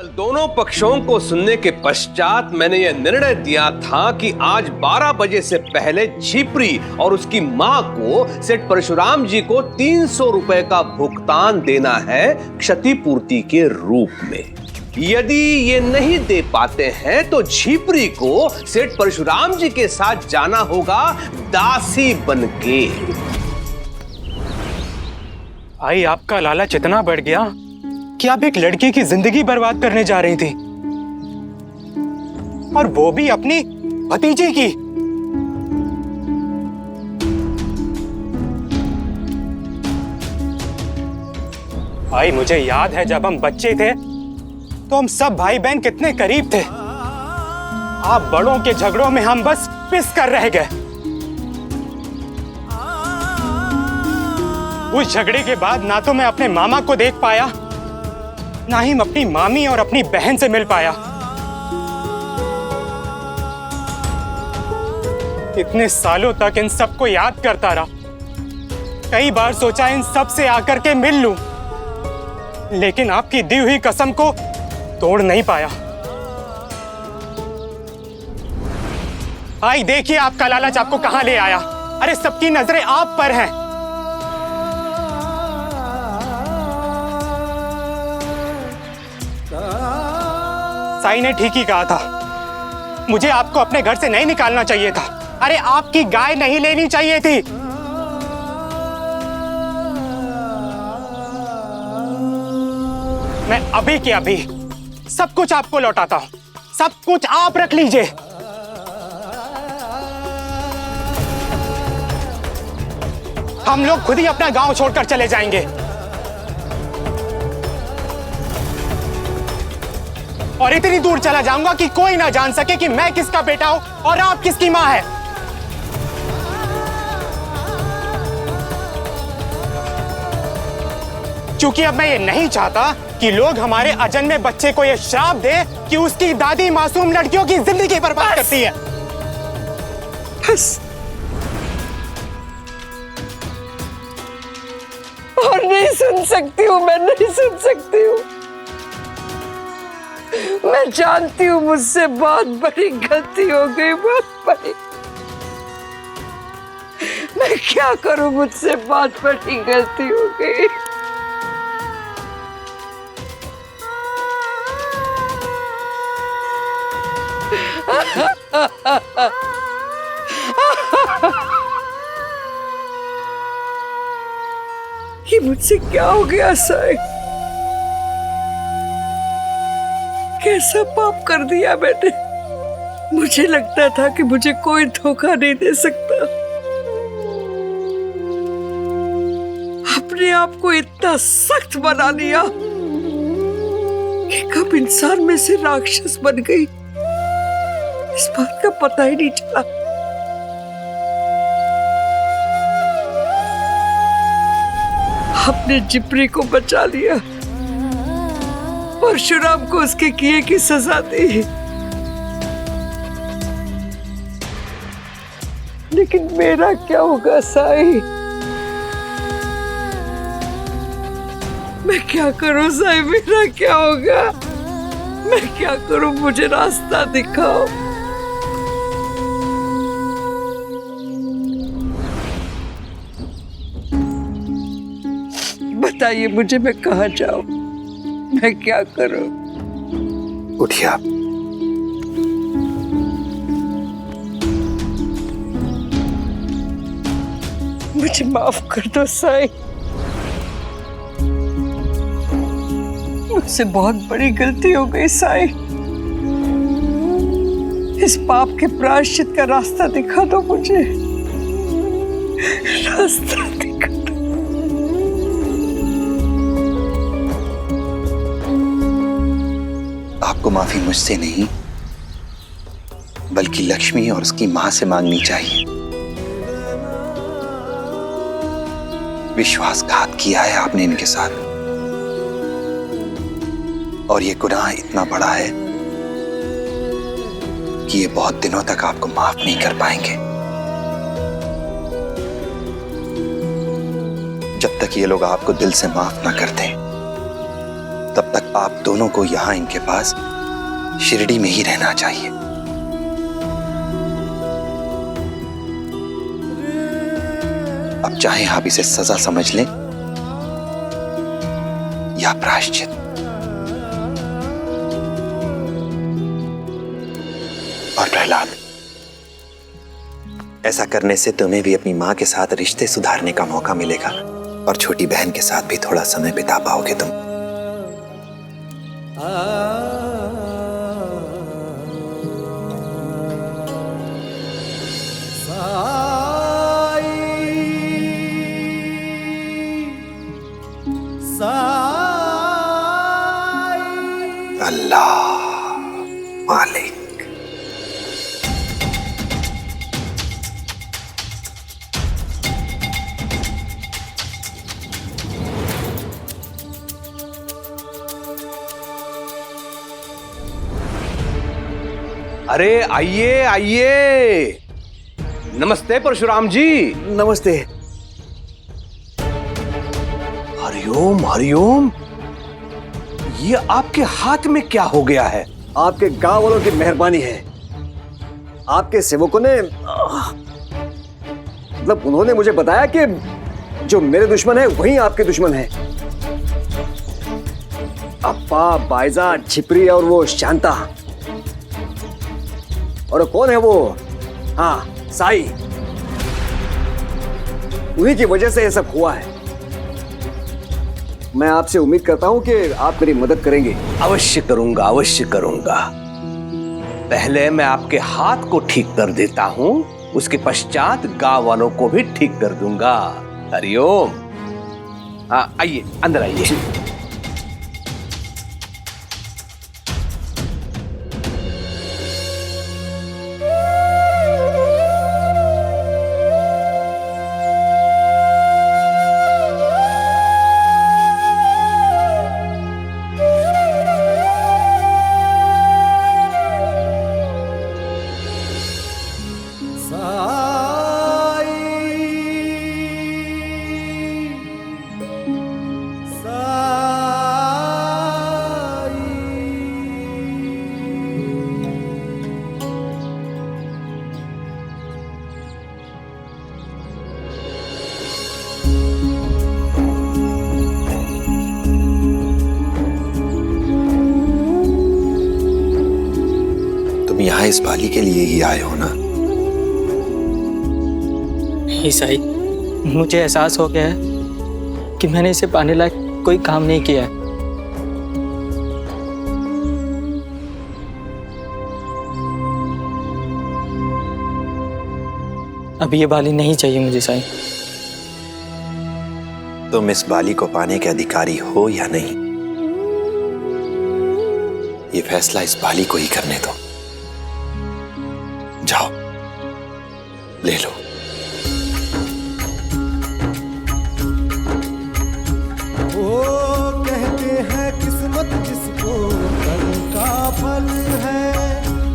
कल दोनों पक्षों को सुनने के पश्चात मैंने यह निर्णय दिया था कि आज 12 बजे से पहले झिपरी और उसकी मां को सेठ परशुराम जी को 300 रुपए का भुगतान देना है क्षतिपूर्ति के रूप में। यदि ये नहीं दे पाते हैं तो झिपरी को सेठ परशुराम जी के साथ जाना होगा दासी बनके। आई, आपका लालच इतना बढ़ गया कि आप एक लड़की की जिंदगी बर्बाद करने जा रही थी, और वो भी अपनी भतीजी की। भाई, मुझे याद है जब हम बच्चे थे तो हम सब भाई बहन कितने करीब थे। आप बड़ों के झगड़ों में हम बस पिस कर रह गए। उस झगड़े के बाद ना तो मैं अपने मामा को देख पाया, ना ही मैं अपनी मामी और अपनी बहन से मिल पाया। इतने सालों तक इन सबको याद करता रहा। कई बार सोचा इन सब से आकर के मिल लूं, लेकिन आपकी दी हुई कसम को तोड़ नहीं पाया। आई, देखिए आपका लालच आपको कहां ले आया। अरे, सबकी नजरें आप पर हैं। साई ने ठीक ही कहा था, मुझे आपको अपने घर से नहीं निकालना चाहिए था। अरे, आपकी गाय नहीं लेनी चाहिए थी। मैं अभी के अभी सब कुछ आपको लौटाता हूं। सब कुछ आप रख लीजिए। हम लोग खुद ही अपना गांव छोड़कर चले जाएंगे, और इतनी दूर चला जाऊंगा कि कोई ना जान सके कि मैं किसका बेटा हूं और आप किसकी मां है। क्योंकि अब मैं ये नहीं चाहता कि लोग हमारे अजन्मे बच्चे को ये श्राप दे कि उसकी दादी मासूम लड़कियों की जिंदगी बर्बाद करती है। बस, और नहीं सुन सकती हूँ, मैं नहीं सुन सकती हूँ। मैं जानती हूँ मुझसे बहुत बड़ी गलती हो गई, बहुत बड़ी। मैं क्या करूँ, मुझसे बहुत बड़ी गलती हो गई। ये मुझसे क्या हो गया साई? कैसा पाप कर दिया मैंने? मुझे लगता था कि मुझे कोई धोखा नहीं दे सकता। अपने आप को इतना सख्त बना लिया कि कब इंसान में से राक्षस बन गई, इस बात का पता ही नहीं चला। अपने जिपरी को बचा लिया, परशुराम को उसके किए की सजा दी, लेकिन मेरा क्या होगा साई? मैं क्या करूं साई, मेरा क्या होगा? मैं क्या करूं? मुझे रास्ता दिखाओ। बताइए मुझे, मैं कहाँ जाऊं? मैं क्या करूं? उठिए आप। मुझे माफ कर दो साई, मुझसे बहुत बड़ी गलती हो गई साई। इस पाप के प्रायश्चित का रास्ता दिखा दो मुझे, रास्ता दिखा दो। आपको माफी मुझसे नहीं, बल्कि लक्ष्मी और उसकी मां से मांगनी चाहिए। विश्वासघात किया है आपने इनके साथ, और ये गुनाह इतना बड़ा है कि ये बहुत दिनों तक आपको माफ नहीं कर पाएंगे। जब तक ये लोग आपको दिल से माफ ना कर दें, तब तक आप दोनों को यहां इनके पास शिरडी में ही रहना चाहिए। अब चाहे आप इसे सजा समझ लें या प्रायश्चित। और प्रहलाद, ऐसा करने से तुम्हें भी अपनी मां के साथ रिश्ते सुधारने का मौका मिलेगा और छोटी बहन के साथ भी थोड़ा समय बिता पाओगे तुम। अल्लाह मालिक। अरे आइए आइए। नमस्ते परशुराम जी। नमस्ते। हरिओम हरिओम। ये आपके हाथ में क्या हो गया है? आपके गांव वालों की मेहरबानी है। आपके सेवकों ने मतलब उन्होंने मुझे बताया कि जो मेरे दुश्मन है वही आपके दुश्मन है। अप्पा, बाइजा, छिपरी और वो शांता। और कौन है वो? हाँ, साई। उन्हीं की वजह से ये सब हुआ है। मैं आपसे उम्मीद करता हूं कि आप मेरी मदद करेंगे। अवश्य करूंगा, अवश्य करूंगा। पहले मैं आपके हाथ को ठीक कर देता हूं, उसके पश्चात गांव वालों को भी ठीक कर दूंगा। हरिओम। हाँ, आइए अंदर आइए। यहाँ इस बाली के लिए ही आए हो ना? नहीं साई, मुझे एहसास हो गया है कि मैंने इसे पाने लायक कोई काम नहीं किया है। अब ये बाली नहीं चाहिए मुझे साई। तुम इस बाली को पाने के अधिकारी हो या नहीं, ये फैसला इस बाली को ही करने दो। जाओ, ले लो। वो कहते हैं किस्मत जिसको कर्म का फल है,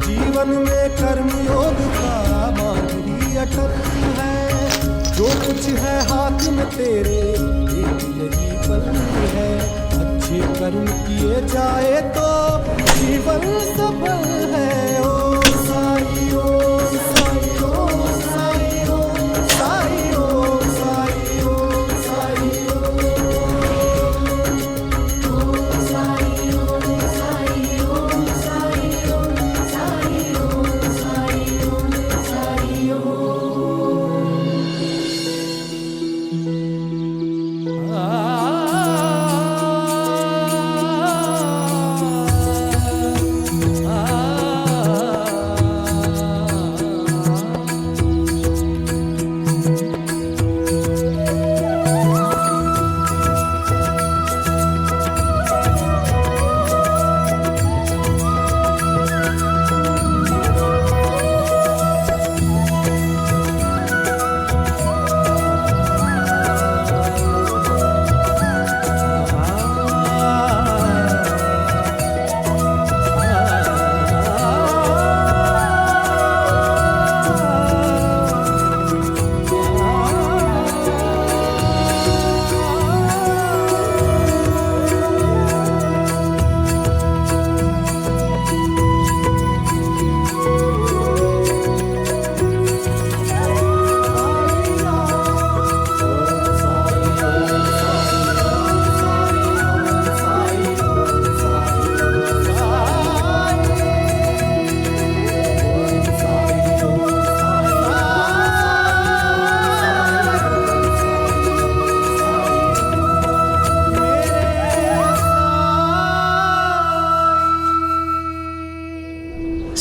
जीवन में कर्मयोग का माधुरी अटल है। जो कुछ है हाथ में तेरे एक यही पल है, अच्छे कर्म किए जाए तो जीवन सफल है। ओ साई, ओ साई, ओ साई, ओ साई, ओ साई, ओ साई,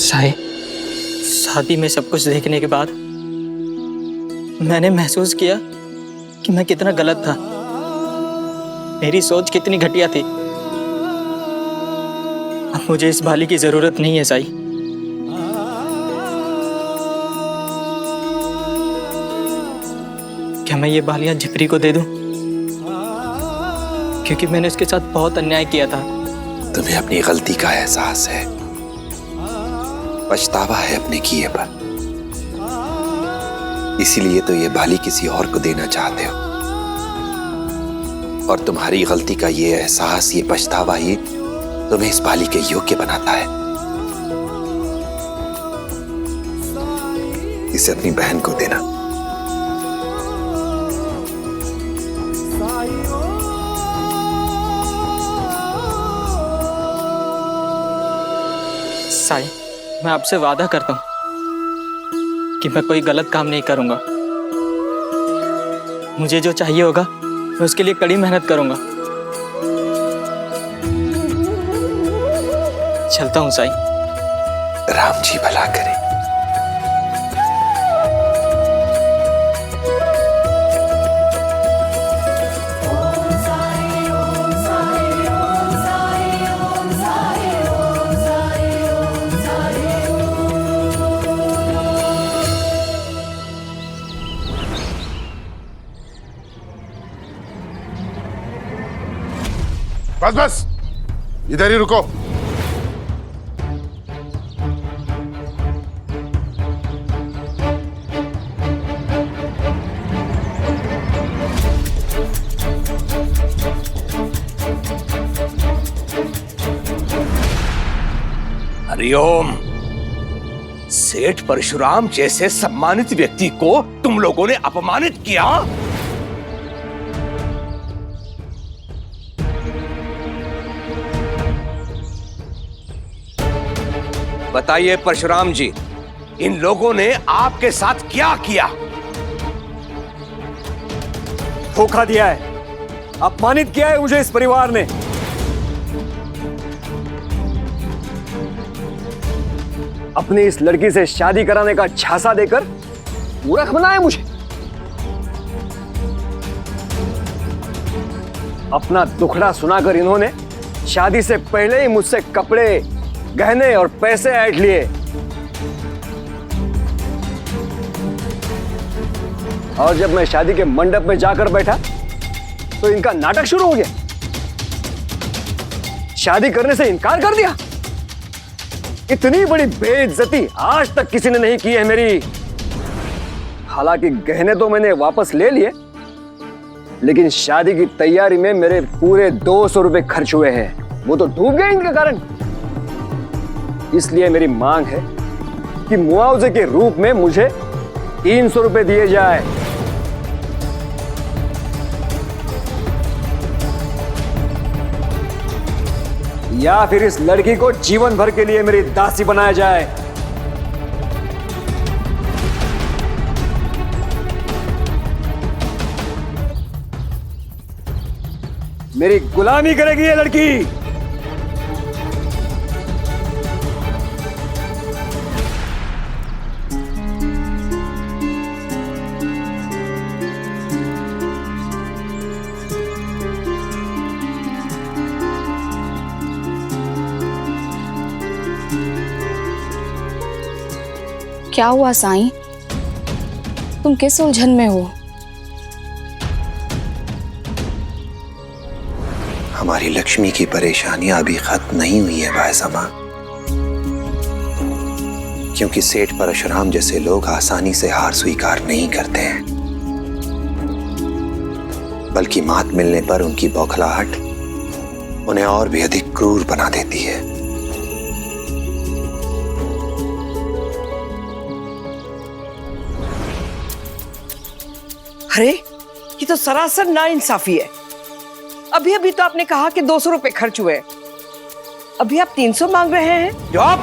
साई, शादी में सब कुछ देखने के बाद मैंने महसूस किया कि मैं कितना गलत था। मेरी सोच कितनी घटिया थी। अब मुझे इस बाली की जरूरत नहीं है साई। क्या मैं ये बालियां झिपरी को दे दूं? क्योंकि मैंने उसके साथ बहुत अन्याय किया था। तुम्हें अपनी गलती का एहसास है, पछतावा है अपने किए पर, इसीलिए तो ये बाली किसी और को देना चाहते हो। और तुम्हारी गलती का ये एहसास, ये पछतावा ही तुम्हें इस बाली के योग्य बनाता है। इसे अपनी बहन को देना। साई, मैं आपसे वादा करता हूं कि मैं कोई गलत काम नहीं करूंगा। मुझे जो चाहिए होगा मैं उसके लिए कड़ी मेहनत करूंगा। चलता हूं साई। राम जी भला करे। बस बस, इधर ही रुको। हरिओम। सेठ परशुराम जैसे सम्मानित व्यक्ति को तुम लोगों ने अपमानित किया। बताइए परशुराम जी, इन लोगों ने आपके साथ क्या किया? धोखा दिया है, अपमानित किया है मुझे इस परिवार ने। अपनी इस लड़की से शादी कराने का झांसा देकर मूर्ख बनाया मुझे। अपना दुखड़ा सुनाकर इन्होंने शादी से पहले ही मुझसे कपड़े, गहने और पैसे ऐंठ लिए। और जब मैं शादी के मंडप में जाकर बैठा तो इनका नाटक शुरू हो गया। शादी करने से इनकार कर दिया। इतनी बड़ी बेइज्जती आज तक किसी ने नहीं की है मेरी। हालांकि गहने तो मैंने वापस ले लिए, लेकिन शादी की तैयारी में मेरे पूरे 200 रुपए खर्च हुए हैं। वो तो डूब गए इनके कारण। इसलिए मेरी मांग है कि मुआवजे के रूप में मुझे 300 रुपए दिए जाए। या फिर इस लड़की को जीवन भर के लिए मेरी दासी बनाया जाए। मेरी गुलामी करेगी ये लड़की। क्या हुआ साईं? तुम किस उलझन में हो? हमारी लक्ष्मी की परेशानियां अभी खत्म नहीं हुई है भाईसमा, क्योंकि सेठ परशुराम जैसे लोग आसानी से हार स्वीकार नहीं करते हैं, बल्कि मात मिलने पर उनकी बौखलाहट उन्हें और भी अधिक क्रूर बना देती है। अरे ये तो सरासर नाइंसाफी है। अभी अभी तो आपने कहा कि 200 रुपए खर्च हुए, अभी आप 300 मांग रहे हैं। जवाब।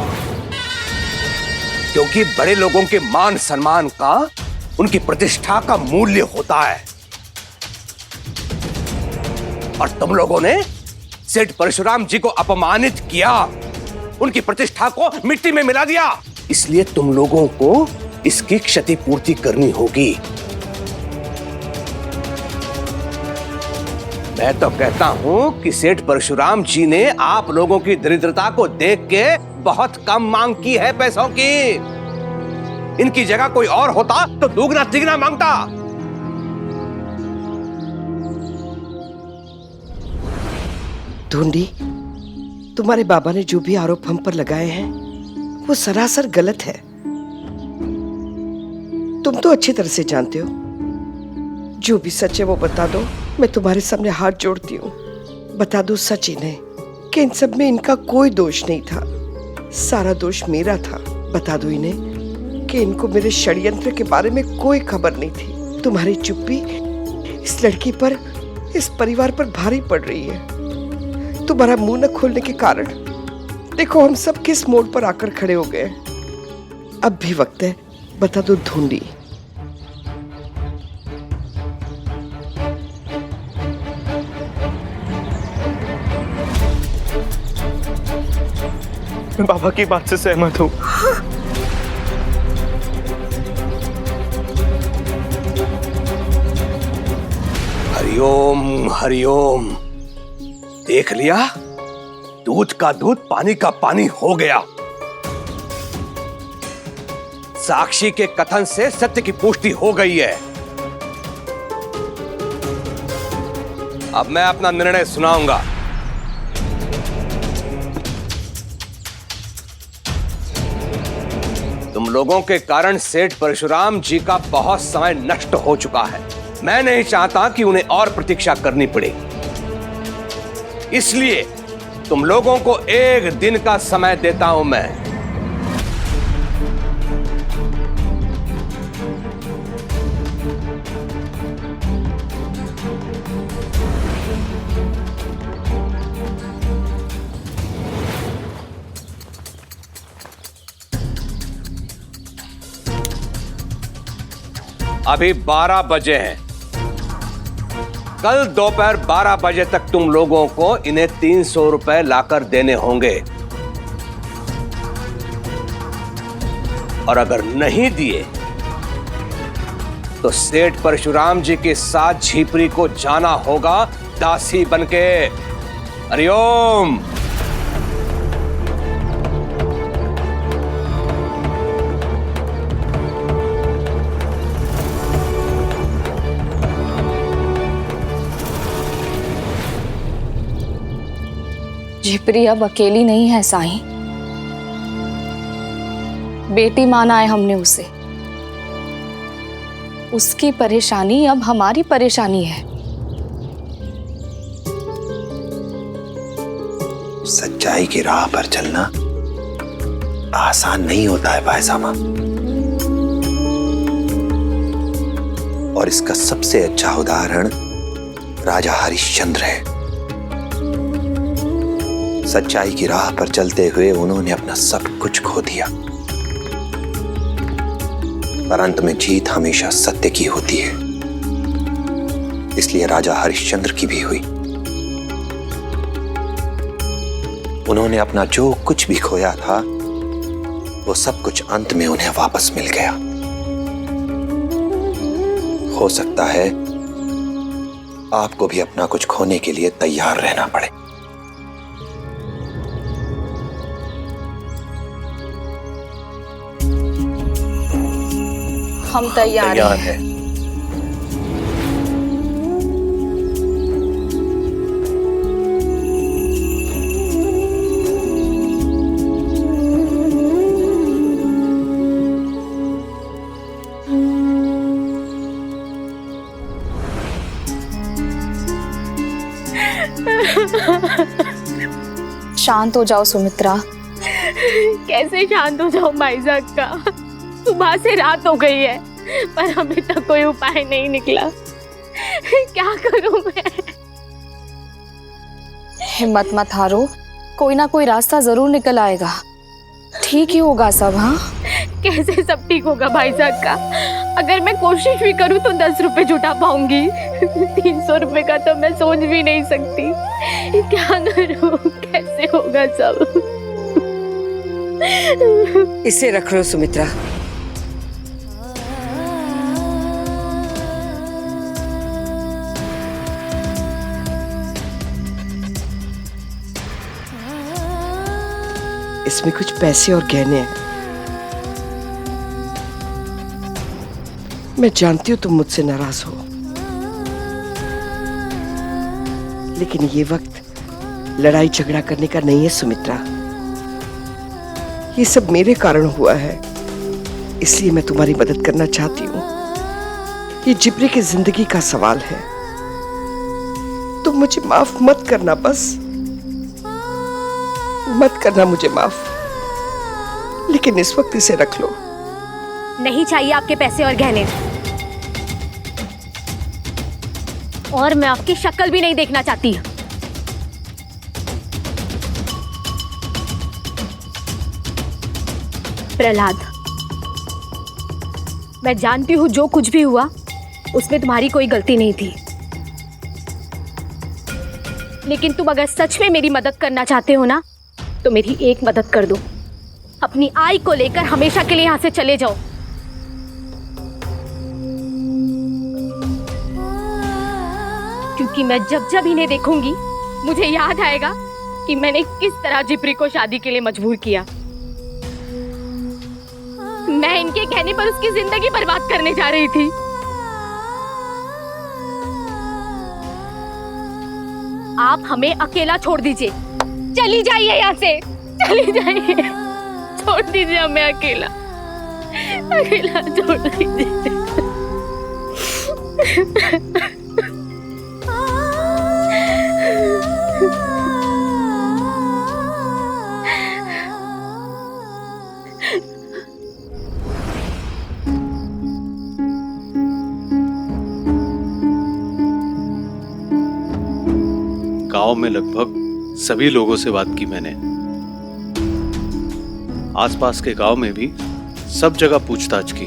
क्योंकि बड़े लोगों के मान सम्मान का, उनकी प्रतिष्ठा का मूल्य होता है। और तुम लोगों ने सेठ परशुराम जी को अपमानित किया, उनकी प्रतिष्ठा को मिट्टी में मिला दिया। इसलिए तुम लोगों को इसकी क्षतिपूर्ति करनी होगी। मैं तो कहता हूं कि सेठ परशुराम जी ने आप लोगों की दरिद्रता को देख के बहुत कम मांग की है पैसों की। इनकी जगह कोई और होता तो दुगना तिगना मांगता। ढूंढी, तुम्हारे बाबा ने जो भी आरोप हम पर लगाए हैं वो सरासर गलत है। तुम तो अच्छी तरह से जानते हो। जो भी सच है वो बता दो, मैं तुम्हारे सामने हाथ जोड़ती हूँ। बता दो सच इन्हें कि इन सब में इनका कोई दोष नहीं था, सारा दोष मेरा था। बता दो इन्हें कि इनको मेरे षड्यंत्र के बारे में कोई खबर नहीं थी। तुम्हारी चुप्पी इस लड़की पर, इस परिवार पर भारी पड़ रही है। तुम्हारा मुंह न खोलने के कारण देखो हम सब किस मोड़ पर आकर खड़े हो गए। अब भी वक्त है, बता दो ढूंढी। मैं बाबा की बात से सहमत हूँ। हरिओम हरिओम। देख लिया, दूध का दूध पानी का पानी हो गया। साक्षी के कथन से सत्य की पुष्टि हो गई है। अब मैं अपना निर्णय सुनाऊंगा। तुम लोगों के कारण सेठ परशुराम जी का बहुत समय नष्ट हो चुका है। मैं नहीं चाहता कि उन्हें और प्रतीक्षा करनी पड़े। इसलिए तुम लोगों को एक दिन का समय देता हूं मैं। अभी 12 बजे हैं। कल दोपहर 12 बजे तक तुम लोगों को इन्हें 300 रुपए लाकर देने होंगे, और अगर नहीं दिए तो सेठ परशुराम जी के साथ झीपरी को जाना होगा दासी बनके। हरिओम। झिपरी अब अकेली नहीं है साईं। बेटी माना है हमने उसे। उसकी परेशानी अब हमारी परेशानी है। सच्चाई की राह पर चलना आसान नहीं होता है भाईसामा, और इसका सबसे अच्छा उदाहरण राजा हरिश्चंद्र है। सच्चाई की राह पर चलते हुए उन्होंने अपना सब कुछ खो दिया, पर अंत में जीत हमेशा सत्य की होती है। इसलिए राजा हरिश्चंद्र की भी हुई। उन्होंने अपना जो कुछ भी खोया था वो सब कुछ अंत में उन्हें वापस मिल गया। हो सकता है आपको भी अपना कुछ खोने के लिए तैयार रहना पड़े। हम तैयार हैं। शांत हो जाओ सुमित्रा। कैसे शांत हो जाओ भाईजान का? सुबह से रात हो गई है पर अभी तक कोई उपाय नहीं निकला। क्या करूं मैं? हिम्मत मत हारो, कोई ना कोई रास्ता जरूर निकल आएगा। ठीक ही होगा सब। हाँ, कैसे सब ठीक होगा भाईजान का? अगर मैं कोशिश भी करूं तो 10 रुपए जुटा पाऊंगी। 300 रुपए का तो मैं सोच भी नहीं सकती। क्या करूं? कैसे होगा सब? इसे रख लो सुमित्रा। इसमें कुछ पैसे और गहने हैं। मैं जानती हूं तुम मुझसे नाराज हो, लेकिन ये वक्त लड़ाई झगड़ा करने का नहीं है सुमित्रा। ये सब मेरे कारण हुआ है, इसलिए मैं तुम्हारी मदद करना चाहती हूँ। ये जिब्री की जिंदगी का सवाल है। तुम मुझे माफ मत करना, बस मत करना मुझे माफ, लेकिन इस वक्त इसे रख लो। नहीं चाहिए आपके पैसे और गहने, और मैं आपकी शक्ल भी नहीं देखना चाहती। प्रहलाद, मैं जानती हूं जो कुछ भी हुआ उसमें तुम्हारी कोई गलती नहीं थी, लेकिन तुम अगर सच में मेरी मदद करना चाहते हो ना, तो मेरी एक मदद कर दो। अपनी आई को लेकर हमेशा के लिए यहां से चले जाओ। क्योंकि मैं जब जब इन्हें देखूंगी मुझे याद आएगा कि मैंने किस तरह जिब्री को शादी के लिए मजबूर किया। मैं इनके कहने पर उसकी जिंदगी बर्बाद करने जा रही थी। आप हमें अकेला छोड़ दीजिए, चली जाइए यहाँ से, चली जाइए, छोड़ दीजिए हमें अकेला, अकेला छोड़ दीजिए। गांव में लगभग सभी लोगों से बात की मैंने। आसपास के गांव में भी सब जगह पूछताछ की,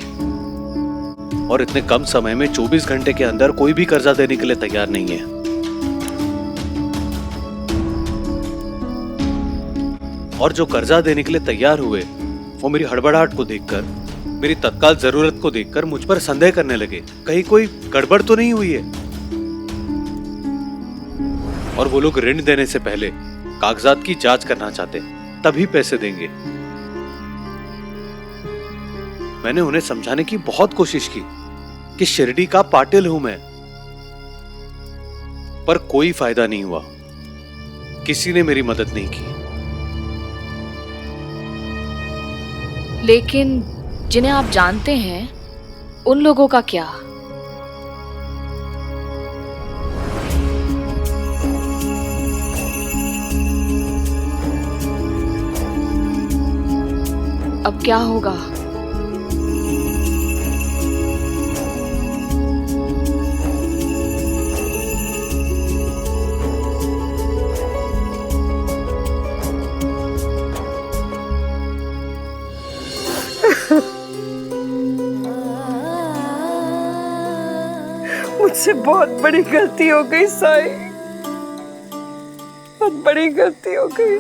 और इतने कम समय में 24 घंटे के अंदर कोई भी कर्जा देने के लिए तैयार नहीं है। और जो कर्जा देने के लिए तैयार हुए वो मेरी हड़बड़ाहट को देखकर, मेरी तत्काल जरूरत को देखकर मुझ पर संदेह करने लगे, कहीं कोई गड़बड़ तो नहीं हुई है। और वो लोग ऋण देने से पहले कागजात की जांच करना चाहते, तभी पैसे देंगे। मैंने उन्हें समझाने की बहुत कोशिश की कि शिरडी का पाटिल हूं मैं, पर कोई फायदा नहीं हुआ। किसी ने मेरी मदद नहीं की। लेकिन जिन्हें आप जानते हैं उन लोगों का क्या? अब क्या होगा? मुझसे बहुत बड़ी गलती हो गई साईं, बहुत बड़ी गलती हो गई।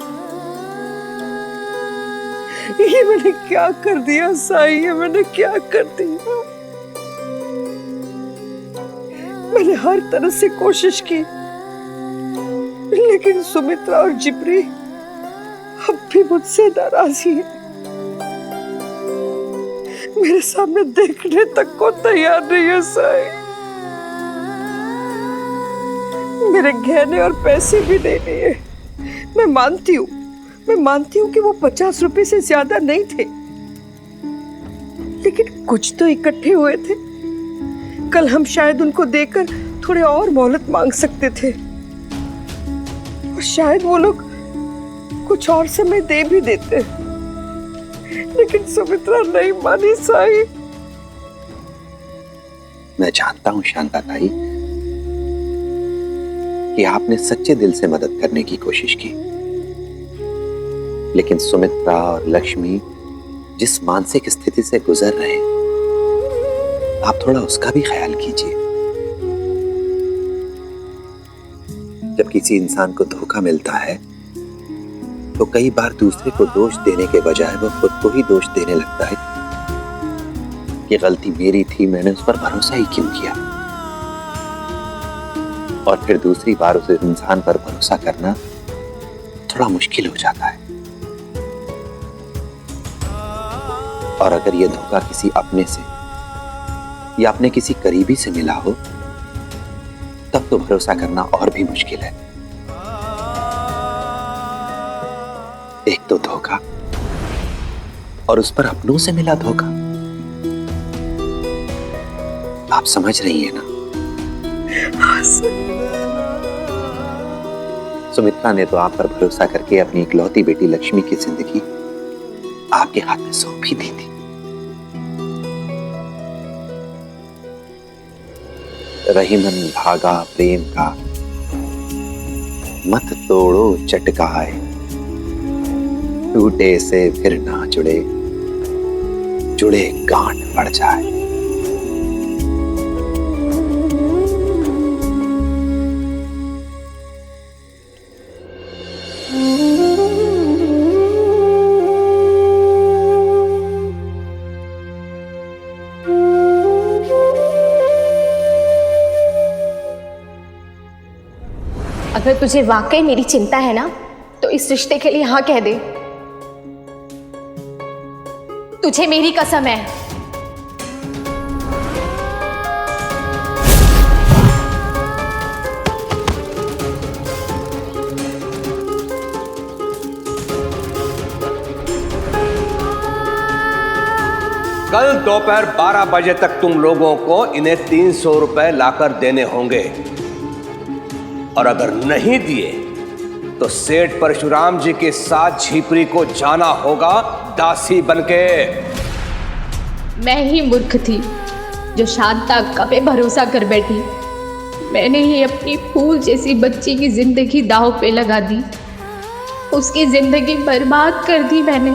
ये मैंने क्या कर दिया साईं, ये मैंने क्या कर दिया? मैंने हर तरह से कोशिश की, लेकिन सुमित्रा और जिब्री अब भी मुझसे नाराज ही है। मेरे सामने देखने तक को तैयार नहीं है साईं। मेरे गहने और पैसे भी नहीं लिए। मैं मानती हूँ कि वो 50 रुपए से ज्यादा नहीं थे, लेकिन कुछ तो इकट्ठे हुए थे। कल हम शायद उनको देकर थोड़े और मोहलत मांग सकते थे, और शायद वो लोग कुछ और समय दे भी देते, लेकिन सुमित्रा नहीं मानी साईं। मैं जानता हूं शांता ताई कि आपने सच्चे दिल से मदद करने की कोशिश की, लेकिन सुमित्रा और लक्ष्मी जिस मानसिक स्थिति से गुजर रहे हैं, आप थोड़ा उसका भी ख्याल कीजिए। जब किसी इंसान को धोखा मिलता है तो कई बार दूसरे को दोष देने के बजाय वो खुद को ही दोष देने लगता है कि गलती मेरी थी, मैंने उस पर भरोसा ही क्यों किया। और फिर दूसरी बार उस इंसान पर भरोसा करना थोड़ा मुश्किल हो जाता है। और अगर यह धोखा किसी अपने से या अपने किसी करीबी से मिला हो, तब तो भरोसा करना और भी मुश्किल है। एक तो धोखा, और उस पर अपनों से मिला धोखा। आप समझ रही हैं ना? सुमित्रा ने तो आप पर भरोसा करके अपनी इकलौती बेटी लक्ष्मी की जिंदगी आपके हाथ में सौंप ही दी थी। रही मन भागा प्रेम का, मत तोड़ो चटकाए, टूटे से फिर ना जुड़े, जुड़े गांठ पड़ जाए। अगर तुझे वाकई मेरी चिंता है ना, तो इस रिश्ते के लिए हाँ कह दे। तुझे मेरी कसम है। कल दोपहर 12 बजे तक तुम लोगों को इन्हें 300 रुपए लाकर देने होंगे, और अगर नहीं दिए तो सेठ परशुराम जी के साथ झीपरी को जाना होगा दासी बनके। मैं ही मूर्ख थी जो शांता अक्का पे भरोसा कर बैठी। मैंने ही अपनी फूल जैसी बच्ची की जिंदगी दांव पे लगा दी। उसकी जिंदगी बर्बाद कर दी मैंने।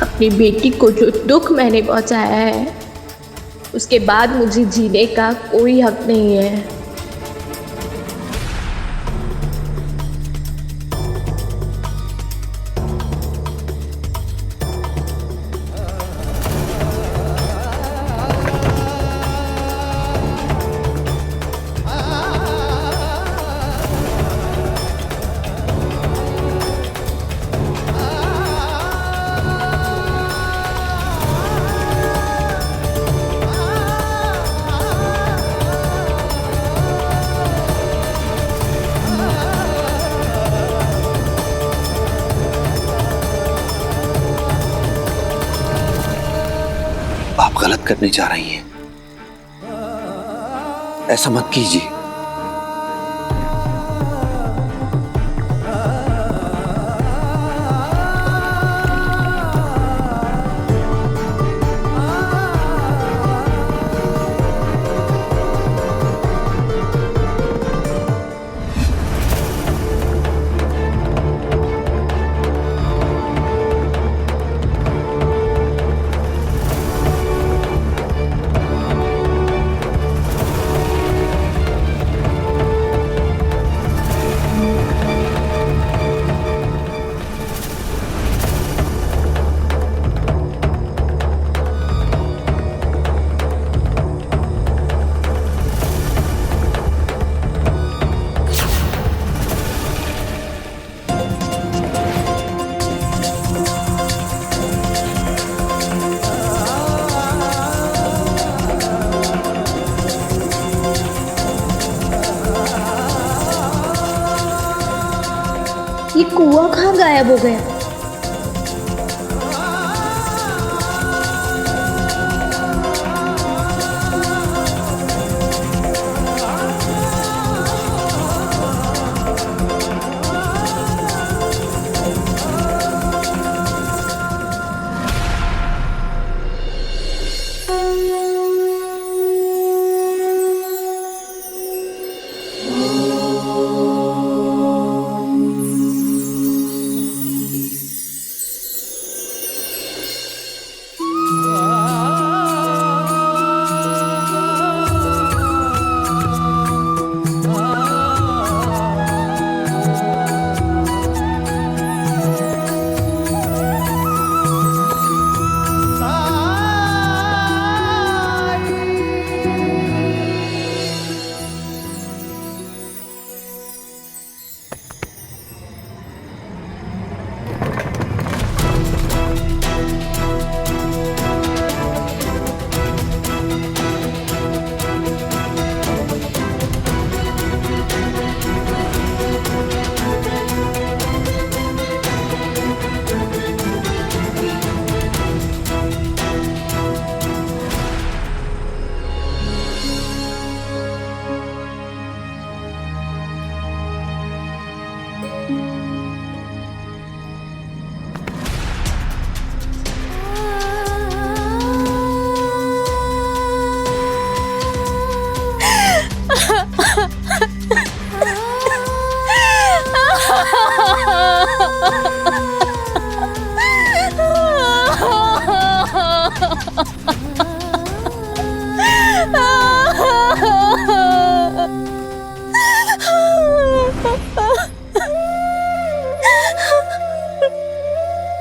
अपनी बेटी को जो दुख मैंने पहुंचाया है, उसके बाद मुझे जीने का कोई हक नहीं है। करने जा रही हैं। ऐसा मत कीजिए। ये कुआं कहाँ गायब हो गया?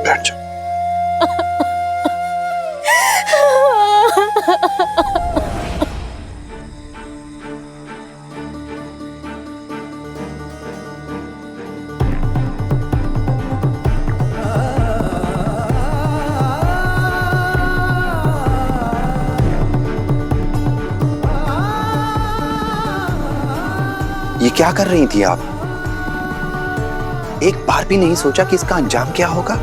बैठ जाओ। ये क्या कर रही थी आप? एक बार भी नहीं सोचा कि इसका अंजाम क्या होगा?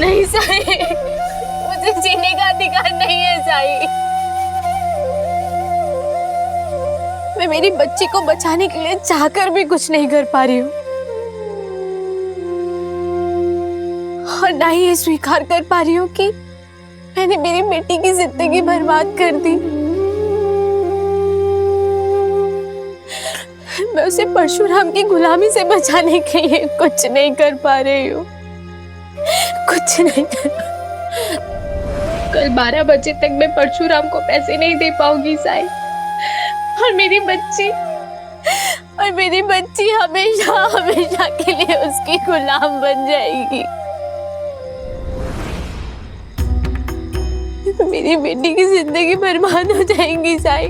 नहीं साई, मुझे जीने का अधिकार नहीं है साई। मैं मेरी बच्ची को बचाने के लिए चाहकर भी कुछ नहीं कर पा रही हूँ और ना ही ये स्वीकार कर पा रही हूँ कि मैंने मेरी बेटी की जिंदगी बर्बाद कर दी। मैं उसे परशुराम की गुलामी से बचाने के लिए कुछ नहीं कर पा रही हूँ, कुछ नहीं कर। कल 12 बजे तक मैं परशुराम को पैसे नहीं दे पाऊंगी साई, और मेरी बच्ची हमेशा हमेशा के लिए उसकी गुलाम बन जाएगी। मेरी बेटी की जिंदगी बर्बाद हो जाएगी साई,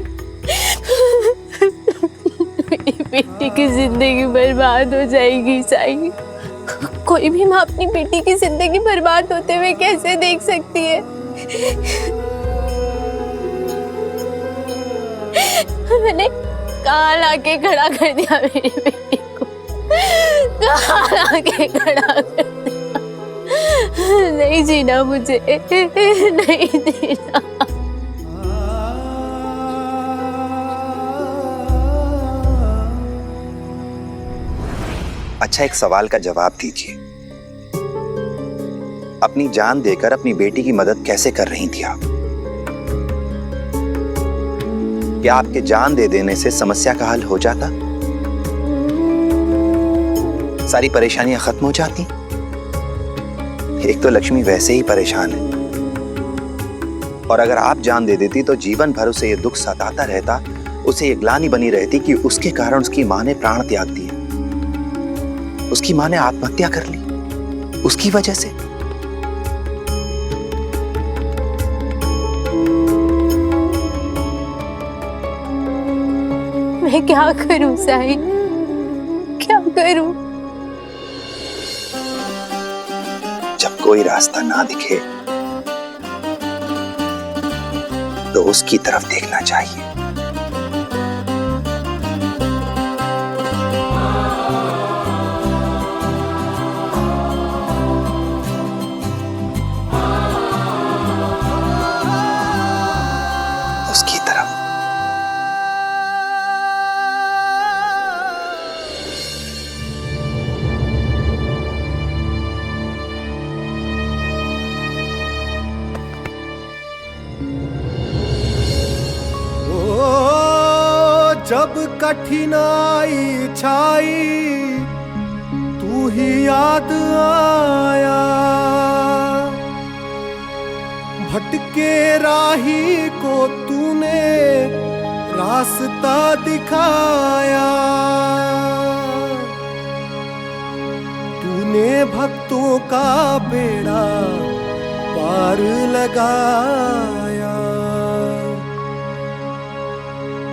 मेरी बेटी की जिंदगी बर्बाद हो जाएगी साई। कोई भी माँ अपनी बेटी की जिंदगी बर्बाद होते हुए कैसे देख सकती है? मैंने कहाँ लाके खड़ा कर दिया मेरी बेटी को, कहाँ लाके खड़ा कर दिया। नहीं जीना मुझे, नहीं जीना। अच्छा, एक सवाल का जवाब दीजिए। अपनी जान देकर अपनी बेटी की मदद कैसे कर रही थी आप? क्या आपके जान दे देने से समस्या का हल हो जाता? सारी परेशानियां खत्म हो जाती? एक तो लक्ष्मी वैसे ही परेशान है, और अगर आप जान दे देती तो जीवन भर उसे ये दुख सताता रहता, उसे ये ग्लानि बनी रहती कि उसके कारण उसकी मां ने प्राण त्याग दिए, उसकी मां ने आत्महत्या कर ली उसकी वजह से। मैं क्या करूं साई, क्या करूं? जब कोई रास्ता ना दिखे तो उसकी तरफ देखना चाहिए। उसकी तरफ। जब कठिनाई छाई तू ही याद आया, भटके राही को तूने रास्ता दिखाया, तूने भक्तों का बेड़ा पार लगाया।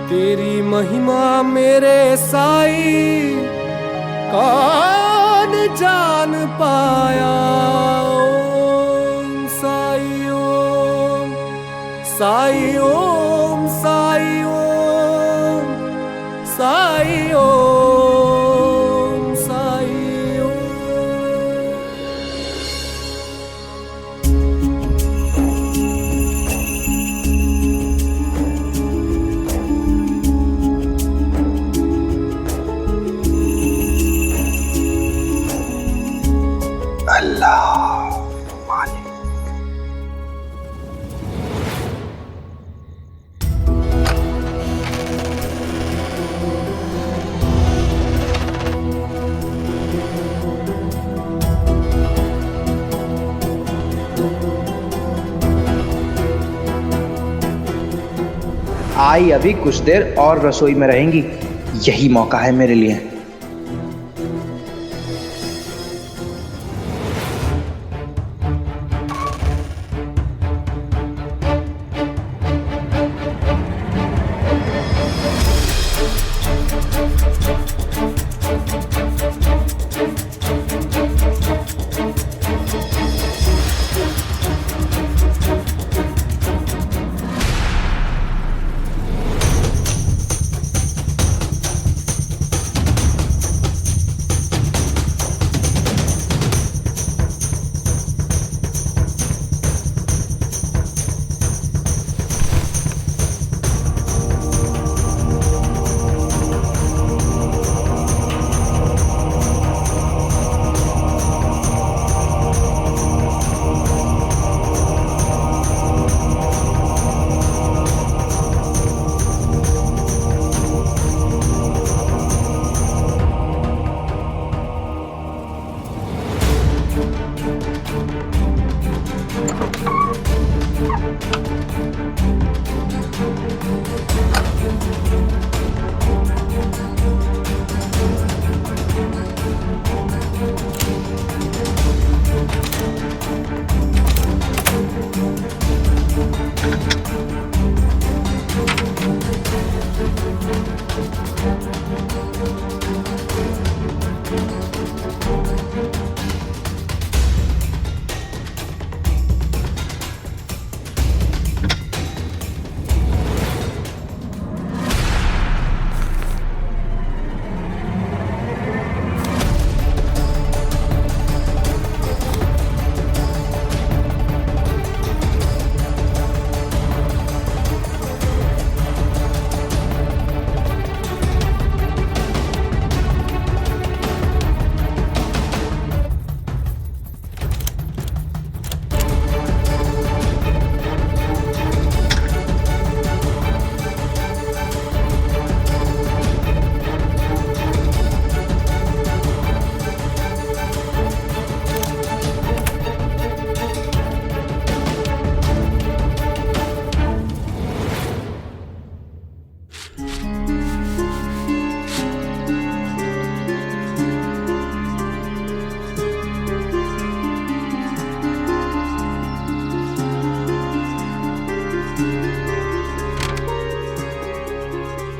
तेरी महिमा मेरे साई कौन जान पाया। ओम साई ओम, साई ओम, साई ओम, साई ओम, साई ओम। अल्लाह मालिक। आई अभी कुछ देर और रसोई में रहेंगी, यही मौका है मेरे लिए।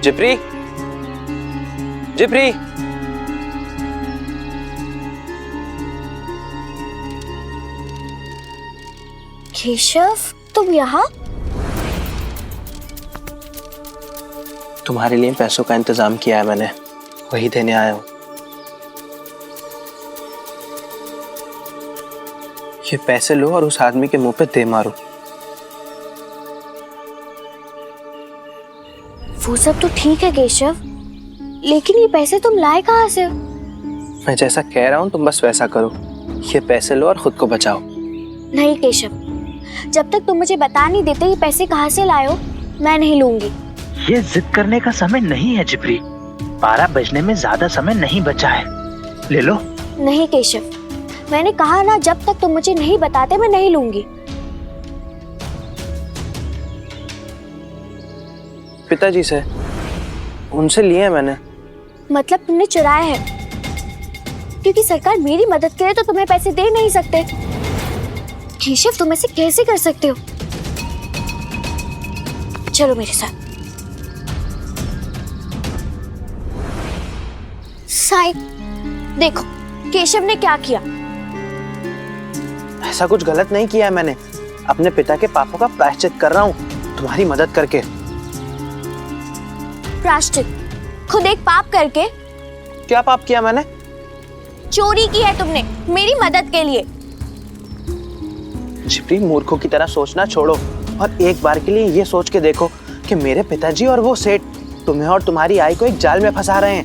जिप्री, जिप्री। केशव, तुम यहाँ? तुम्हारे लिए पैसों का इंतजाम किया है मैंने, वही देने आया हूं। ये पैसे लो और उस आदमी के मुंह पे दे मारो। वो सब तो ठीक है केशव, लेकिन ये पैसे तुम लाए कहाँ से? मैं जैसा कह रहा हूं तुम बस वैसा करो। ये पैसे लो और खुद को बचाओ। नहीं केशव, जब तक तुम मुझे बता नहीं देते ये पैसे कहाँ से लाए हो, मैं नहीं लूंगी। ये जिद करने का समय नहीं है जिप्री। 12 बजने में ज्यादा समय नहीं बचा है, ले लो। नहीं केशव, मैंने कहा ना, जब तक तुम मुझे नहीं बताते मैं नहीं लूंगी। पिताजी से, उनसे लिए मैंने। मतलब तुमने चुराए हैं? क्योंकि सरकार मेरी मदद करे तो तुम्हें पैसे दे नहीं सकते। केशव, तुम ऐसे कैसे कर सकते हो? चलो मेरे साथ। साई, देखो केशव ने क्या किया। ऐसा कुछ गलत नहीं किया है मैंने। अपने पिता के पापों का प्रायश्चित कर रहा हूँ तुम्हारी मदद करके। प्रायश्चित? खुद एक पाप करके? क्या पाप किया मैंने? चोरी की है तुमने मेरी मदद के लिए। जिप्री, मूर्खों की तरह सोचना छोड़ो और एक बार के लिए ये सोच के देखो कि मेरे पिताजी और वो सेठ तुम्हें और तुम्हारी आई को एक जाल में फंसा रहे हैं।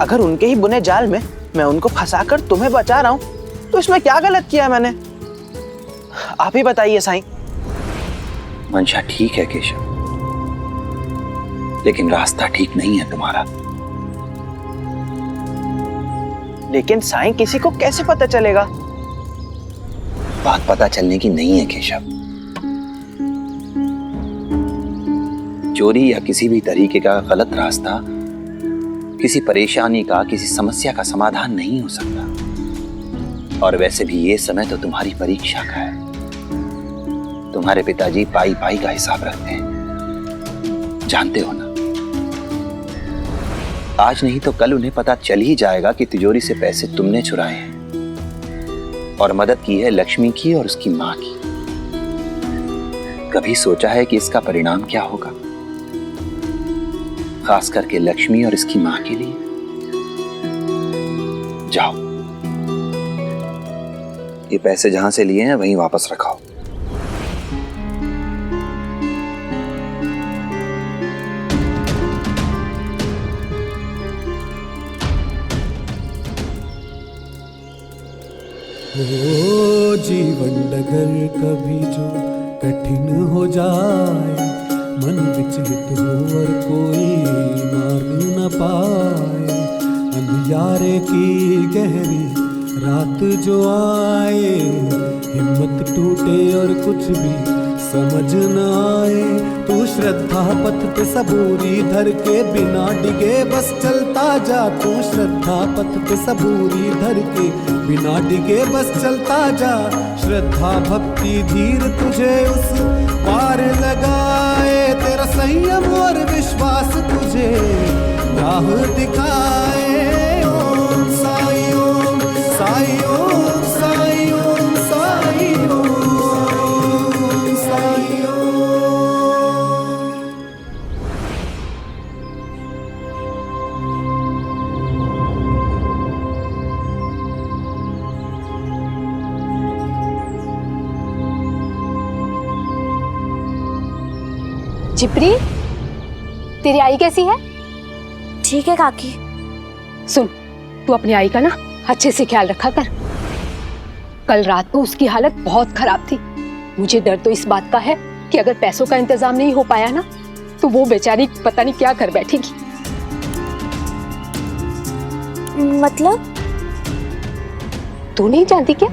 अगर उनके ही बुने जाल में मैं उनको फंसाकर तुम्हें बचा रहा हूं तो इसमें क्या गलत किया मैंने? आप ही बताइए साईं। मंशा ठीक है केशव, लेकिन रास्ता ठीक नहीं है तुम्हारा। लेकिन साईं, किसी को कैसे पता चलेगा? बात पता चलने की नहीं है केशव। चोरी या किसी भी तरीके का गलत रास्ता किसी परेशानी का, किसी समस्या का समाधान नहीं हो सकता। और वैसे भी ये समय तो तुम्हारी परीक्षा का है। तुम्हारे पिताजी पाई पाई का हिसाब रखते हैं, जानते हो ना। आज नहीं तो कल उन्हें पता चल ही जाएगा कि तिजोरी से पैसे तुमने चुराए हैं और मदद की है लक्ष्मी की और उसकी मां की। कभी सोचा है कि इसका परिणाम क्या होगा, खास करके लक्ष्मी और इसकी मां के लिए? जाओ, ये पैसे जहां से लिए हैं वहीं वापस रखाओ। ओ जीवन डगर कभी जो कठिन हो जाए, मन विचलित हो और कोई मार्ग न पाए, अंधियारे की गहरी रात जो आए, हिम्मत टूटे और कुछ भी समझ न आए, तू श्रद्धा पथ पे सबूरी धर के बिना डिगे बस चलता जा। तू श्रद्धा पथ पे सबूरी धर के बिना डिगे बस चलता जा। श्रद्धा भक्ति धीर तुझे उस पार लगाए, तेरा संयम और विश्वास तुझे राह दिखाए। ओम साई ओम साई ओम साई ओम साई ओम साई ओम। जिप्री, तेरी आई कैसी है? ठीक है काकी। सुन, तू अपनी आई का ना अच्छे से ख्याल रखा कर। कल रात को उसकी हालत बहुत खराब थी। मुझे डर तो इस बात का है कि अगर पैसों का इंतजाम नहीं हो पाया ना तो वो बेचारी पता नहीं क्या कर बैठेगी। मतलब? तू नहीं जानती क्या?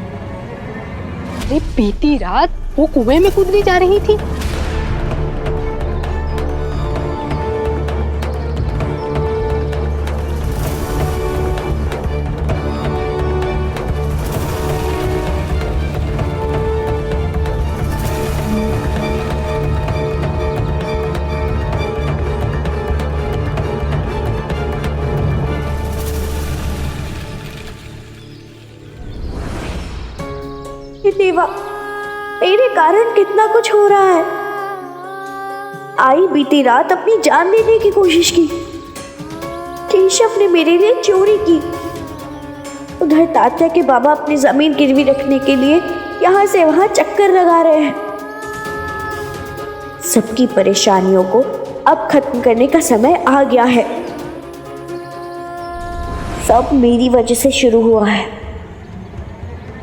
अरे बीती रात वो कुएं में कूदने जा रही थी। देवा, मेरे कारण कितना कुछ हो रहा है। आई बीती रात अपनी जान देने की कोशिश की, केशव ने मेरे लिए चोरी की। उधर तात्या के बाबा अपनी जमीन गिरवी रखने के लिए यहाँ से वहाँ चक्कर लगा रहे हैं। सबकी परेशानियों को अब खत्म करने का समय आ गया है। सब मेरी वजह से शुरू हुआ है,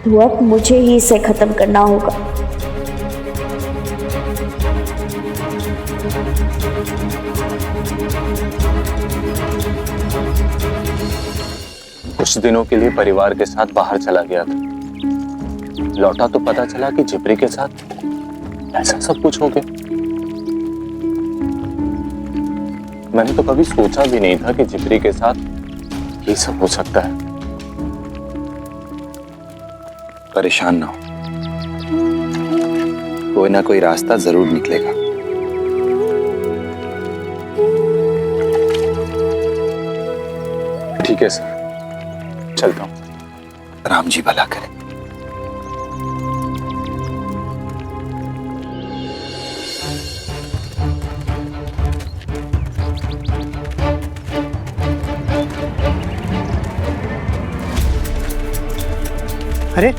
तो अब मुझे ही इसे खत्म करना होगा। कुछ दिनों के लिए परिवार के साथ बाहर चला गया था। लौटा तो पता चला कि जिपरी के साथ ऐसा सब कुछ हो गया। मैंने तो कभी सोचा भी नहीं था कि जिपरी के साथ ये सब हो सकता है। परेशान ना हो, कोई ना कोई रास्ता जरूर निकलेगा। ठीक है सर, चलता हूं। राम जी भला करे। अरे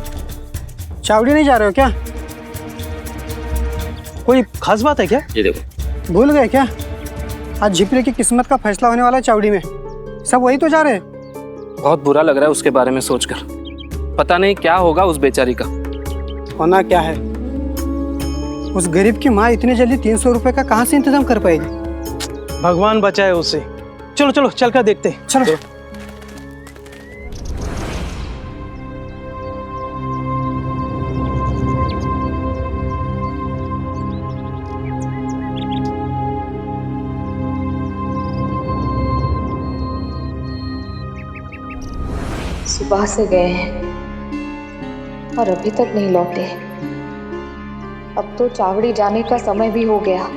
चावड़ी नहीं जा रहे हो क्या? कोई खास बात है क्या? ये देखो। भूल गए क्या? आज झिपरी की किस्मत का फैसला होने वाला है चावड़ी में। सब वही तो जा रहे हैं। बहुत बुरा लग रहा है उसके बारे में सोचकर। पता नहीं क्या होगा उस बेचारी का। होना क्या है, उस गरीब की माँ इतनी जल्दी 300 रुपए का कहाँ से इंतजाम कर पाएगी? भगवान बचाए उसे। चलो चलो चल कर देखते। चलो। सुबह से गए हैं और अभी तक नहीं लौटे। अब तो चावड़ी जाने का समय भी हो गया।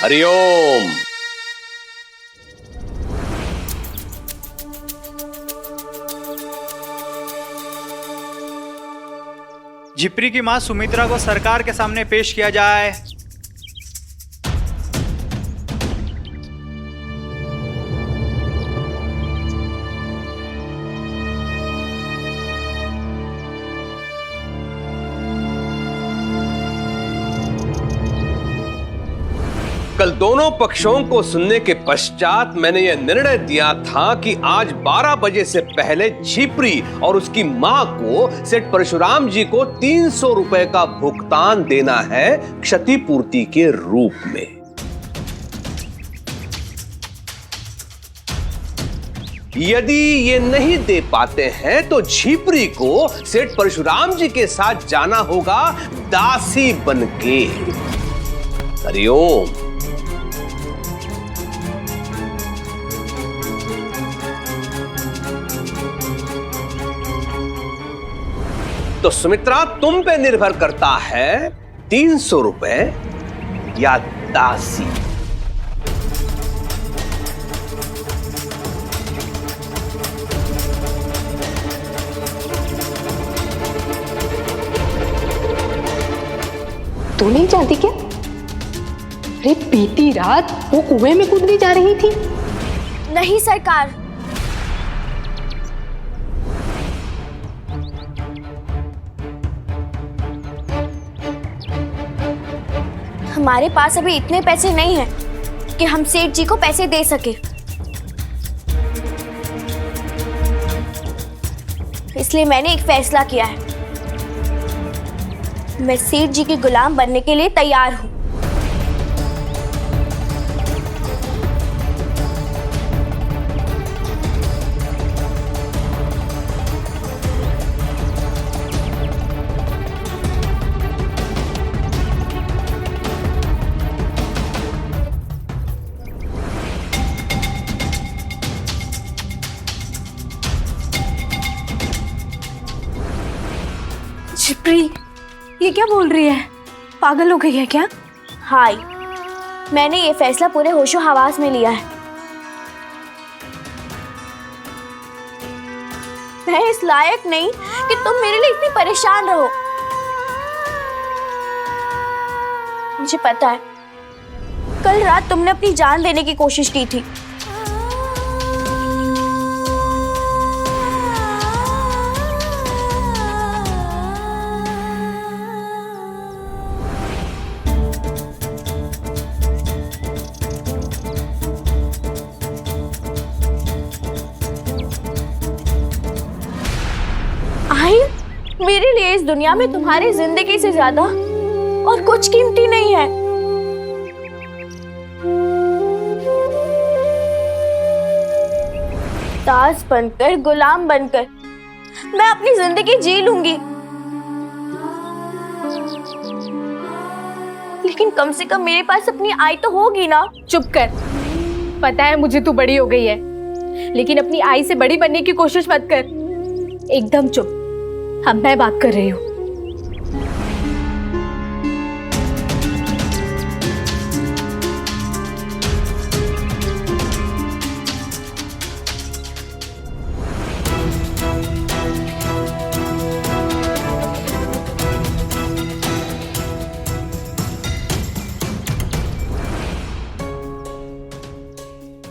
हरिओम। झिपरी की मां सुमित्रा को सरकार के सामने पेश किया जाए। कल दोनों पक्षों को सुनने के पश्चात मैंने यह निर्णय दिया था कि आज 12 बजे से पहले झिपरी और उसकी मां को सेठ परशुराम जी को 300 रुपए का भुगतान देना है क्षतिपूर्ति के रूप में। यदि ये नहीं दे पाते हैं तो झिपरी को सेठ परशुराम जी के साथ जाना होगा दासी बनके। हरिओम। तो सुमित्रा तुम पे निर्भर करता है 300 रुपए या दासी। तू नहीं जानती क्या? अरे बीती रात वो कुएं में कूदने जा रही थी। नहीं सरकार, हमारे पास अभी इतने पैसे नहीं हैं कि हम सेठ जी को पैसे दे सके। इसलिए मैंने एक फैसला किया है, मैं सेठ जी के गुलाम बनने के लिए तैयार हूं। झिपरी, ये क्या बोल रही है? पागल हो गई है क्या? हाय, मैंने ये फैसला पूरे होशो हवास में लिया है। मैं इस लायक नहीं कि तुम मेरे लिए इतनी परेशान रहो। मुझे पता है कल रात तुमने अपनी जान लेने की कोशिश की थी। मेरे लिए इस दुनिया में तुम्हारी जिंदगी से ज्यादा और कुछ कीमती नहीं है। दास बनकर, गुलाम बनकर मैं अपनी जिंदगी जी लूंगी, लेकिन कम से कम मेरे पास अपनी आय तो होगी ना। चुप कर। पता है मुझे तू बड़ी हो गई है, लेकिन अपनी आय से बड़ी बनने की कोशिश मत कर। एकदम चुप। अब मैं बात कर रही हूँ।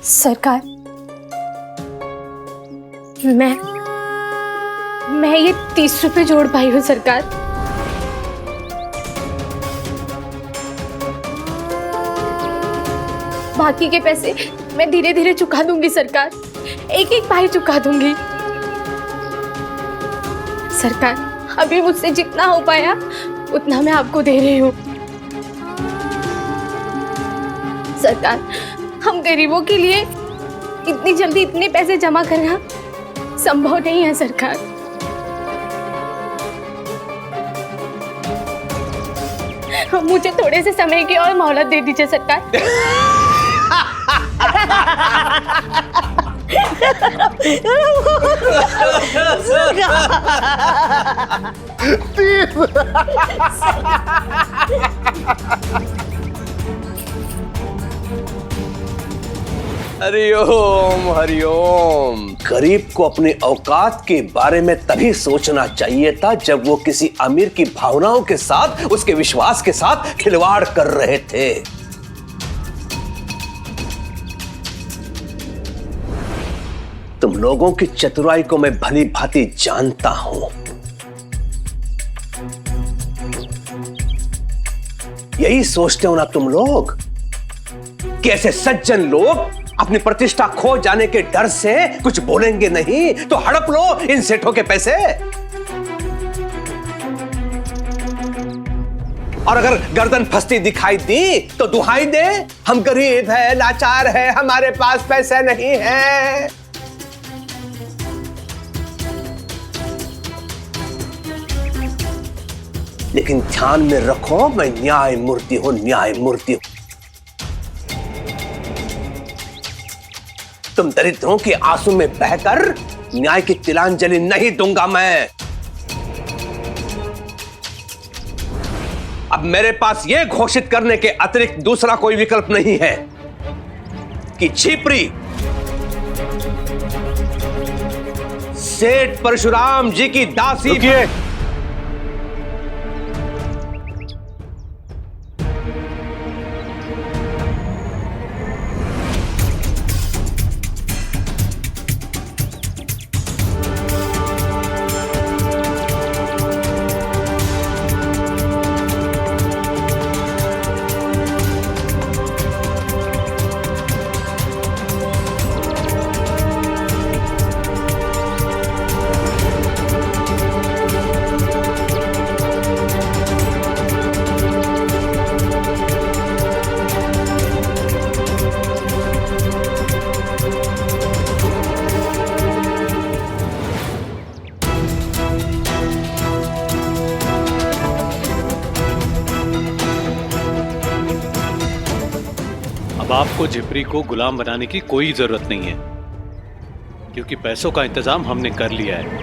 सरकार, मैं ये 30 रुपए जोड़ पाई हूँ सरकार। बाकी के पैसे मैं धीरे धीरे चुका दूंगी सरकार, एक एक पाई चुका दूंगी। सरकार, अभी मुझसे जितना हो पाया उतना मैं आपको दे रही हूँ। सरकार, हम गरीबों के लिए इतनी जल्दी इतने पैसे जमा करना संभव नहीं है सरकार। मुझे थोड़े से समय की और मोहलत दे दीजिए सरकार। हरिओम हरिओम। गरीब को अपनी औकात के बारे में तभी सोचना चाहिए था जब वो किसी अमीर की भावनाओं के साथ, उसके विश्वास के साथ खिलवाड़ कर रहे थे। तुम लोगों की चतुराई को मैं भली भांति जानता हूं। यही सोचते हो ना तुम लोग कि ऐसे सज्जन लोग अपनी प्रतिष्ठा खो जाने के डर से कुछ बोलेंगे नहीं, तो हड़प लो इन सेठों के पैसे। और अगर गर्दन फंसती दिखाई दी तो दुहाई दे, हम गरीब है, लाचार है, हमारे पास पैसे नहीं है। लेकिन ध्यान में रखो, मैं न्याय मूर्ति हूं, न्याय मूर्ति हूं। तुम दरिद्रों के आंसू में बहकर न्याय की तिलांजलि नहीं दूंगा मैं। अब मेरे पास यह घोषित करने के अतिरिक्त दूसरा कोई विकल्प नहीं है कि झिपरी सेठ परशुराम जी की दासी। आपको झिपरी को गुलाम बनाने की कोई जरूरत नहीं है, क्योंकि पैसों का इंतजाम हमने कर लिया है।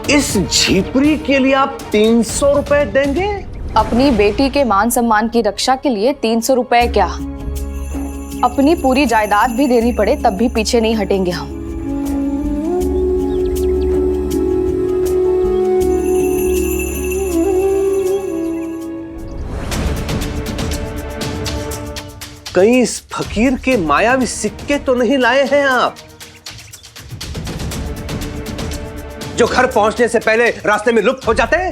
इस झिपरी के लिए आप 300 रुपए देंगे? अपनी बेटी के मान सम्मान की रक्षा के लिए 300 रुपए क्या, अपनी पूरी जायदाद भी देनी पड़े तब भी पीछे नहीं हटेंगे हम। कहीं इस फकीर के मायावी सिक्के तो नहीं लाए हैं आप, जो घर पहुंचने से पहले रास्ते में लुप्त हो जाते हैं?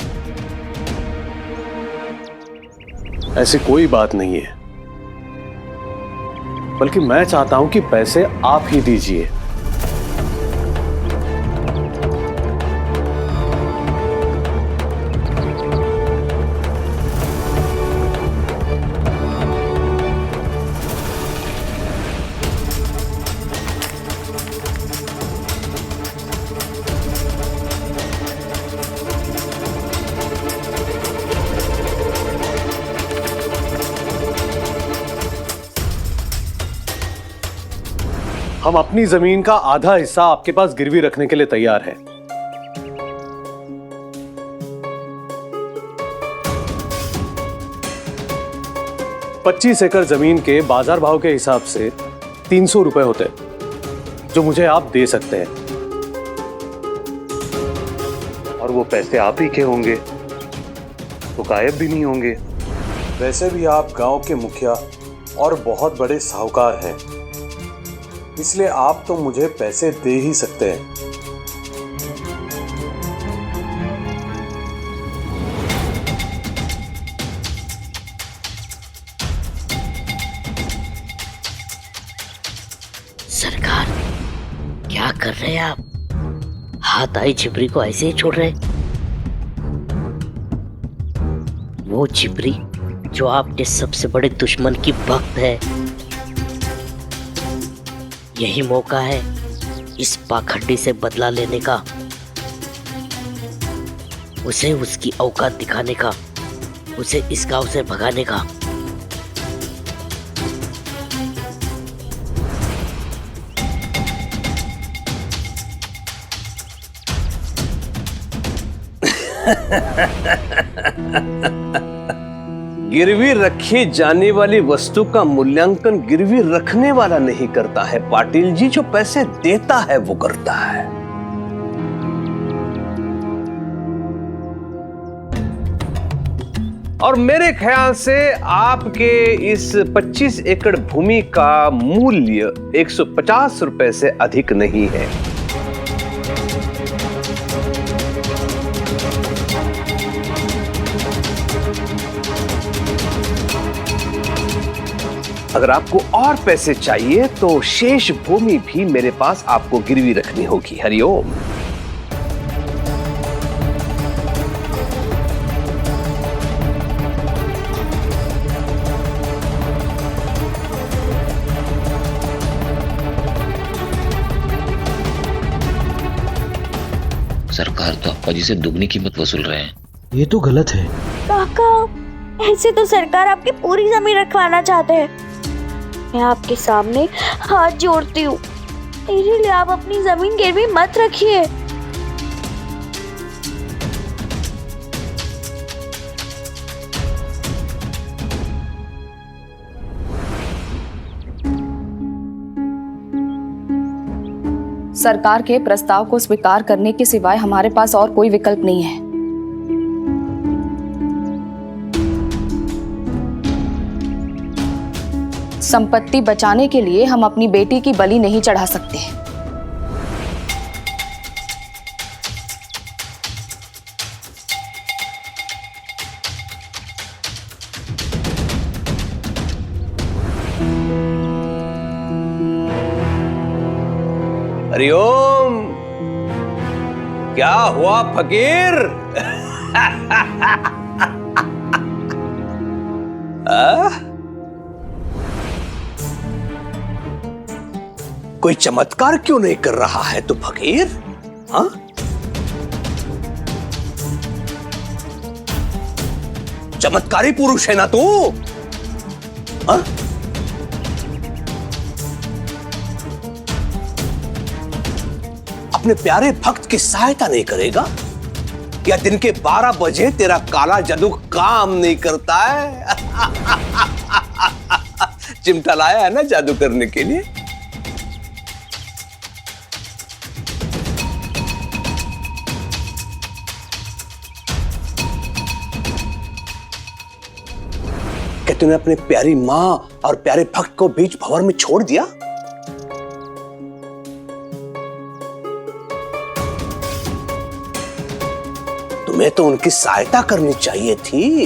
ऐसी कोई बात नहीं है, बल्कि मैं चाहता हूं कि पैसे आप ही दीजिए। हम अपनी जमीन का आधा हिस्सा आपके पास गिरवी रखने के लिए तैयार हैं। पच्चीस एकड़ जमीन के बाजार भाव के हिसाब से 300 रुपए होते, जो मुझे आप दे सकते हैं। और वो पैसे आप ही के होंगे, तो गायब भी नहीं होंगे। वैसे भी आप गांव के मुखिया और बहुत बड़े साहूकार हैं, इसलिए आप तो मुझे पैसे दे ही सकते हैं। सरकार, क्या कर रहे हैं आप? हाथ आई झिपरी को ऐसे ही छोड़ रहे? वो झिपरी जो आपके सबसे बड़े दुश्मन की भक्त है। यही मौका है इस पाखंडी से बदला लेने का, उसे उसकी औकात दिखाने का, उसे इस गांव से भगाने का। गिरवी रखी जाने वाली वस्तु का मूल्यांकन गिरवी रखने वाला नहीं करता है पाटिल जी, जो पैसे देता है वो करता है। और मेरे ख्याल से आपके इस 25 एकड़ भूमि का मूल्य 150 रुपए से अधिक नहीं है। अगर आपको और पैसे चाहिए तो शेष भूमि भी मेरे पास आपको गिरवी रखनी होगी। हरिओम। सरकार तो अप्पा जी से दुगनी कीमत वसूल रहे हैं। ये तो गलत है। काका, ऐसे तो सरकार आपकी पूरी जमीन रखवाना चाहते हैं। मैं आपके सामने हाथ जोड़ती हूँ, मेरे लिए आप अपनी जमीन गिरवी मत रखिए। सरकार के प्रस्ताव को स्वीकार करने के सिवाय हमारे पास और कोई विकल्प नहीं है। संपत्ति बचाने के लिए हम अपनी बेटी की बलि नहीं चढ़ा सकते। हरिओम। क्या हुआ फकीर? कोई चमत्कार क्यों नहीं कर रहा है तू फकीर? हाँ? चमत्कारी पुरुष है ना तू? हाँ? अपने प्यारे भक्त की सहायता नहीं करेगा? या दिन के 12 बजे तेरा काला जादू काम नहीं करता है? चिमटा लाया है ना जादू करने के लिए? क्या तूने अपने प्यारी मां और प्यारे भक्त को बीच भंवर में छोड़ दिया? तुम्हें तो उनकी सहायता करनी चाहिए थी।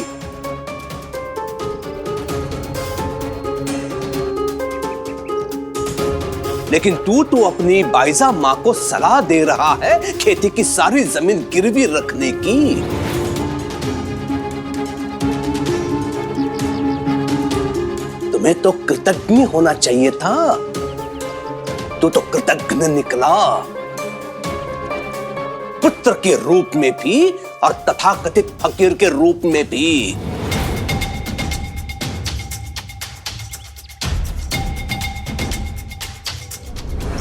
लेकिन तू तो अपनी बाइजा मां को सलाह दे रहा है खेती की सारी जमीन गिरवी रखने की। तुम्हें तो कृतज्ञ होना चाहिए था। तू तो कृतज्ञ निकला, पुत्र के रूप में भी और तथाकथित फकीर के रूप में भी।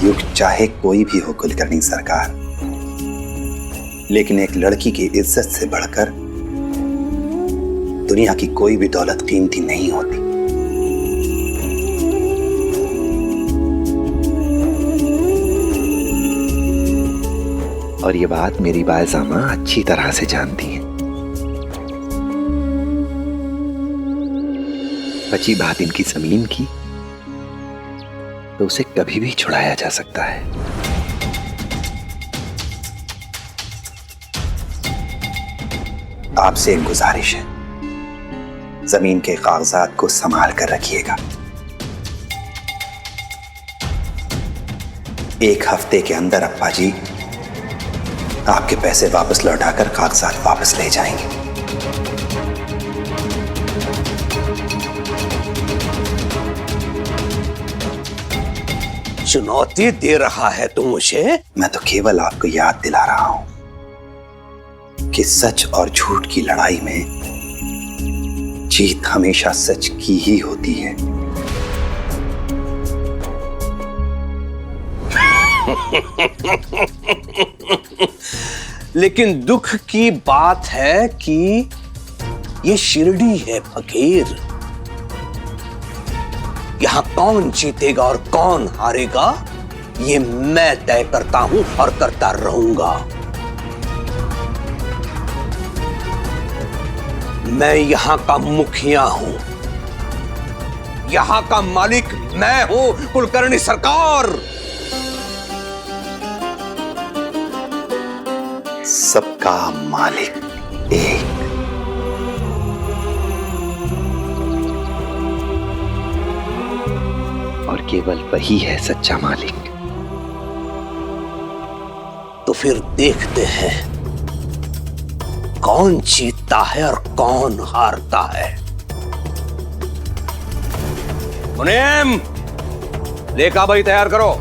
युग चाहे कोई भी हो कुलकर्णी सरकार, लेकिन एक लड़की की इज्जत से बढ़कर दुनिया की कोई भी दौलत कीमती नहीं होती। और ये बात मेरी बायजामा अच्छी तरह से जानती है। बची बात इनकी जमीन की, तो उसे कभी भी छुड़ाया जा सकता है। आपसे एक गुजारिश है, जमीन के कागजात को संभाल कर रखिएगा। 1 हफ्ते के अंदर अप्पा जी आपके पैसे वापस लौटाकर कागजात वापस ले जाएंगे। चुनौती दे रहा है तू मुझे? मैं तो केवल आपको याद दिला रहा हूं कि सच और झूठ की लड़ाई में जीत हमेशा सच की ही होती है। लेकिन दुख की बात है कि ये शिरडी है फकीर। यहां कौन जीतेगा और कौन हारेगा ये मैं तय करता हूं और करता रहूंगा। मैं यहां का मुखिया हूं, यहां का मालिक मैं हूं, कुलकर्णी सरकार। सबका मालिक एक। और केवल वही है सच्चा मालिक। तो फिर देखते हैं कौन जीतता है और कौन हारता है। मुनीम, लेखा भाई तैयार करो।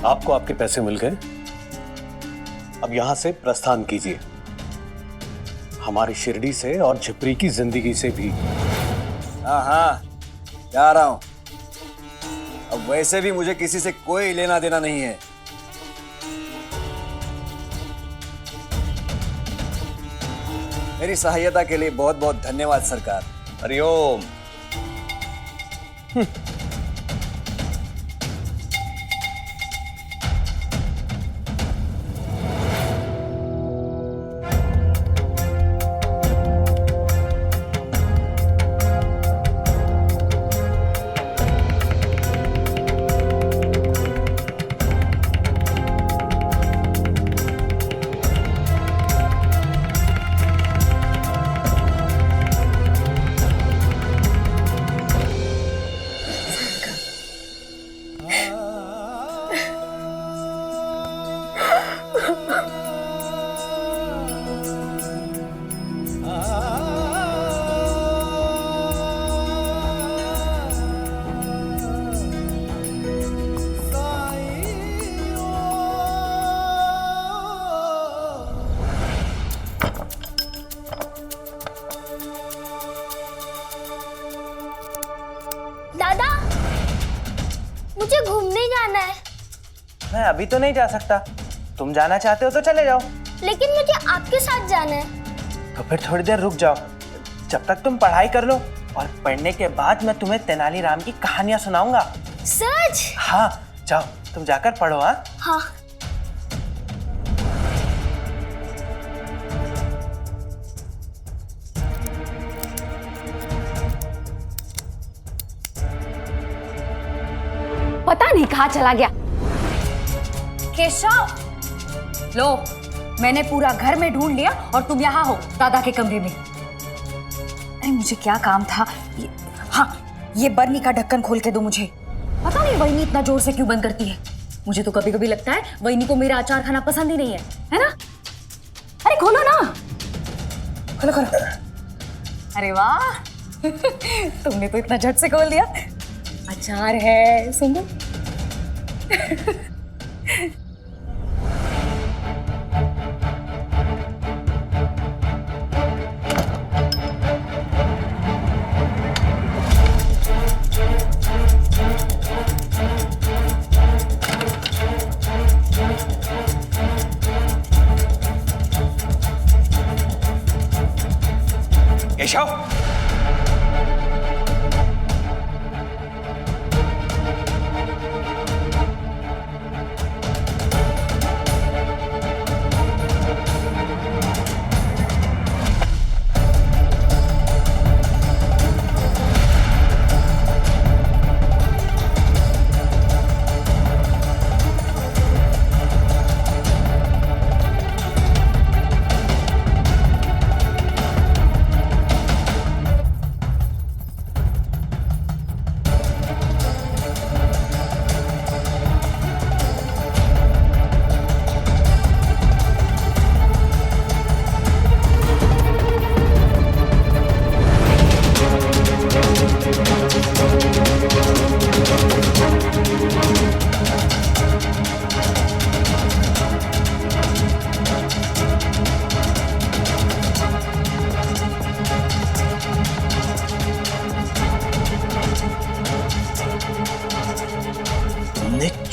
आपको आपके पैसे मिल गए, अब यहां से प्रस्थान कीजिए, हमारी शिरडी से और झिपरी की जिंदगी से भी। हाँ हाँ, जा रहा हूं। अब वैसे भी मुझे किसी से कोई लेना देना नहीं है। मेरी सहायता के लिए बहुत बहुत धन्यवाद सरकार। हरिओम। दादा, मुझे घूमने जाना है। मैं अभी तो नहीं जा सकता, तुम जाना चाहते हो तो चले जाओ। लेकिन मुझे आपके साथ जाना है। तो फिर थोड़ी देर रुक जाओ, जब तक तुम पढ़ाई कर लो, और पढ़ने के बाद मैं तुम्हें तेनालीराम की कहानियां सुनाऊंगा। सच? हाँ, जाओ तुम जाकर पढ़ो। हाँ हाँ। कहाँ चला गया? केशव, लो, मैंने पूरा घर में ढूंढ लिया और तुम यहाँ हो दादा के कमरे में। अरे मुझे क्या काम था? ये बर्नी का ढक्कन खोल के दो मुझे। पता नहीं वहीनी इतना जोर से क्यों बंद करती है। मुझे तो कभी कभी लगता है वहीनी को मेरा अचार खाना पसंद ही नहीं है ना? अरे खोलो ना, खोलो खोलो। अरे वाह तुमने तो इतना झट से खोल दिया। अचार है, सुनो। केशव,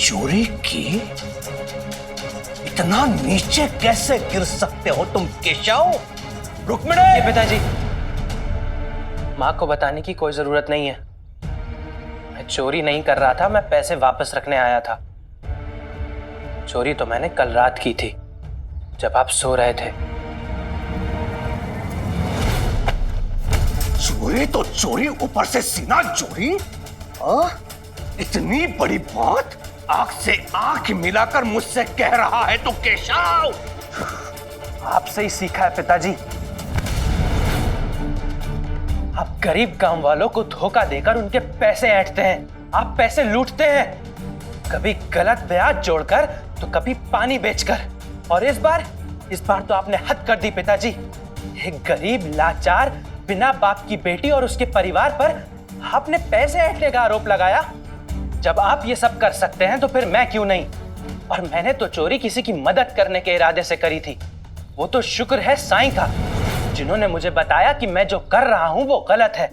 चोरी की? इतना नीचे कैसे गिर सकते हो तुम केशव? रुक्मिणी! पिताजी, माँ को बताने की कोई जरूरत नहीं है। मैं चोरी नहीं कर रहा था, मैं पैसे वापस रखने आया था। चोरी तो मैंने कल रात की थी, जब आप सो रहे थे। चोरी तो चोरी, ऊपर से सीना चोरी? इतनी बड़ी बात आंख से आंख मिलाकर मुझसे कह रहा है तो केशव? आपसे ही सीखा है पिताजी। आप गरीब गांव वालों को धोखा देकर उनके पैसे ऐंठते हैं, आप पैसे लूटते हैं, कभी गलत ब्याज जोड़कर तो कभी पानी बेचकर। और इस बार तो आपने हद कर दी पिताजी। एक गरीब लाचार बिना बाप की बेटी और उसके परिवार पर आपने पैसे ऐंठने का आरोप लगाया। जब आप ये सब कर सकते हैं तो फिर मैं क्यों नहीं? और मैंने तो चोरी किसी की मदद करने के इरादे से करी थी। वो तो शुक्र है साईं का, जिन्होंने मुझे बताया कि मैं जो कर रहा हूं वो गलत है।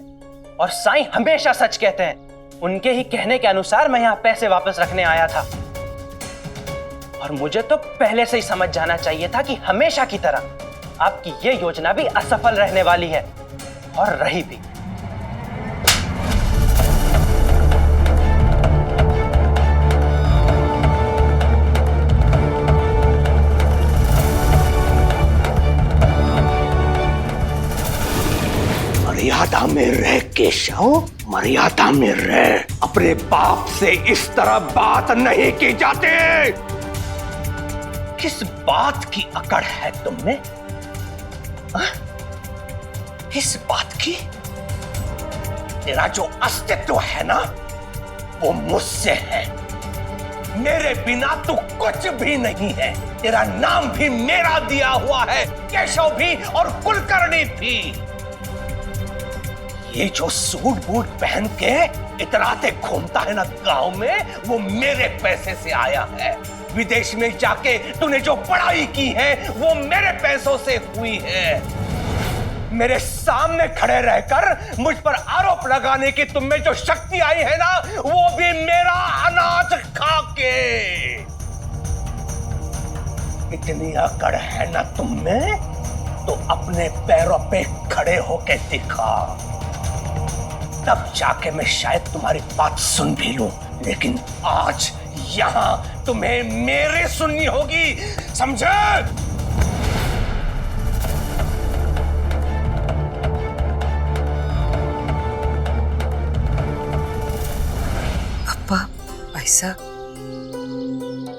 और साईं हमेशा सच कहते हैं। उनके ही कहने के अनुसार मैं यहाँ पैसे वापस रखने आया था। और मुझे तो पहले से ही समझ जाना चाहिए था कि हमेशा की तरह आपकी ये योजना भी असफल रहने वाली है, और रही भी। मर्यादा में रह केशव, मर्यादा में रह। अपने बाप से इस तरह बात नहीं की जाती। किस बात की अकड़ है तुम में? किस बात की? तेरा जो अस्तित्व है ना, वो मुझसे है। मेरे बिना तू कुछ भी नहीं है। तेरा नाम भी मेरा दिया हुआ है, केशव भी और कुलकर्णी भी। ये जो सूट बूट पहन के इतराते घूमता है ना गांव में, वो मेरे पैसे से आया है। विदेश में जाके तूने जो पढ़ाई की है वो मेरे पैसों से हुई है। मेरे सामने खड़े रहकर मुझ पर आरोप लगाने की तुम में जो शक्ति आई है ना, वो भी मेरा अनाज खा के। इतनी अकड़ है ना तुम में, तो अपने पैरों पे खड़े होके दिखा, तब जाके मैं शायद तुम्हारी बात सुन भी लूं। लेकिन आज यहां तुम्हें मेरे सुननी होगी, समझे? अप्पा, पैसा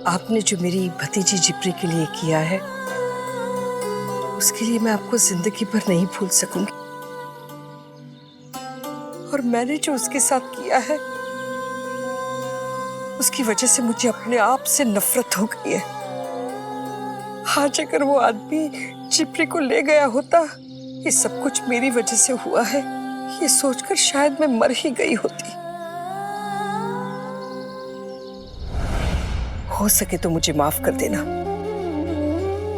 आपने जो मेरी भतीजी जिप्री के लिए किया है उसके लिए मैं आपको जिंदगी भर नहीं भूल सकूंगी। और मैंने जो उसके साथ किया है उसकी वजह से मुझे अपने आप से नफरत हो गई है। आज अगर वो आदमी जिप्री को ले गया होता, ये सब कुछ मेरी वजह से हुआ है, ये सोचकर शायद मैं मर ही गई होती। हो सके तो मुझे माफ कर देना।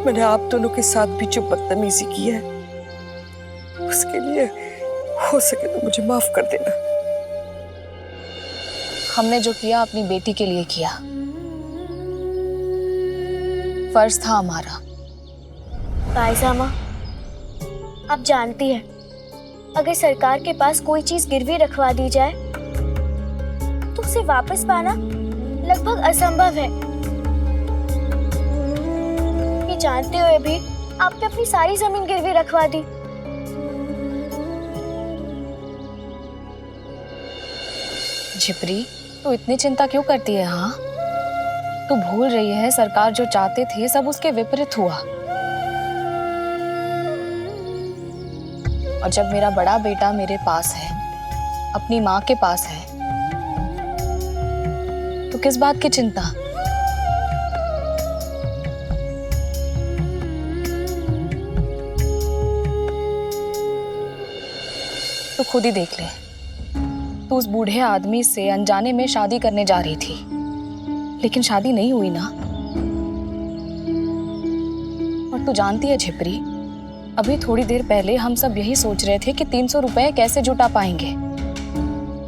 मैंने आप दोनों के साथ भी जो बदतमीजी की है उसके लिए हो सके तो मुझे माफ कर देना। हमने जो किया अपनी बेटी के लिए किया, फर्ज था हमारा। फायजा माँ, आप जानती हैं अगर सरकार के पास कोई चीज गिरवी रखवा दी जाए तो उसे वापस पाना लगभग असंभव है। ये जानते हुए भी आपने अपनी सारी जमीन गिरवी रखवा दी। झिपरी, तू इतनी चिंता क्यों करती है? हाँ, तू भूल रही है सरकार जो चाहते थे सब उसके विपरीत हुआ। और जब मेरा बड़ा बेटा मेरे पास है, अपनी माँ के पास है, तो किस बात की चिंता? तो खुद ही देख ले, तू उस बूढ़े आदमी से अनजाने में शादी करने जा रही थी, लेकिन शादी नहीं हुई ना। और तू जानती है झिपरी, अभी थोड़ी देर पहले हम सब यही सोच रहे थे कि 300 रुपए कैसे जुटा पाएंगे।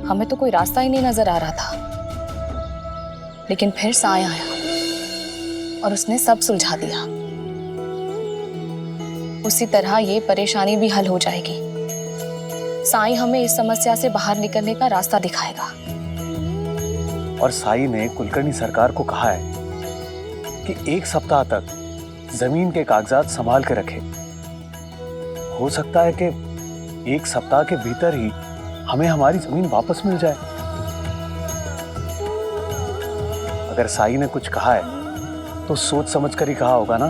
हमें तो कोई रास्ता ही नहीं नजर आ रहा था, लेकिन फिर साय आया और उसने सब सुलझा दिया। उसी तरह ये परेशानी भी हल हो जाएगी। साई हमें इस समस्या से बाहर निकलने का रास्ता दिखाएगा। और साई ने कुलकर्णी सरकार को कहा है कि 1 सप्ताह तक जमीन के कागजात संभाल के रखे। हो सकता है कि 1 सप्ताह के भीतर ही हमें हमारी जमीन वापस मिल जाए। अगर साई ने कुछ कहा है तो सोच समझ कर ही कहा होगा ना,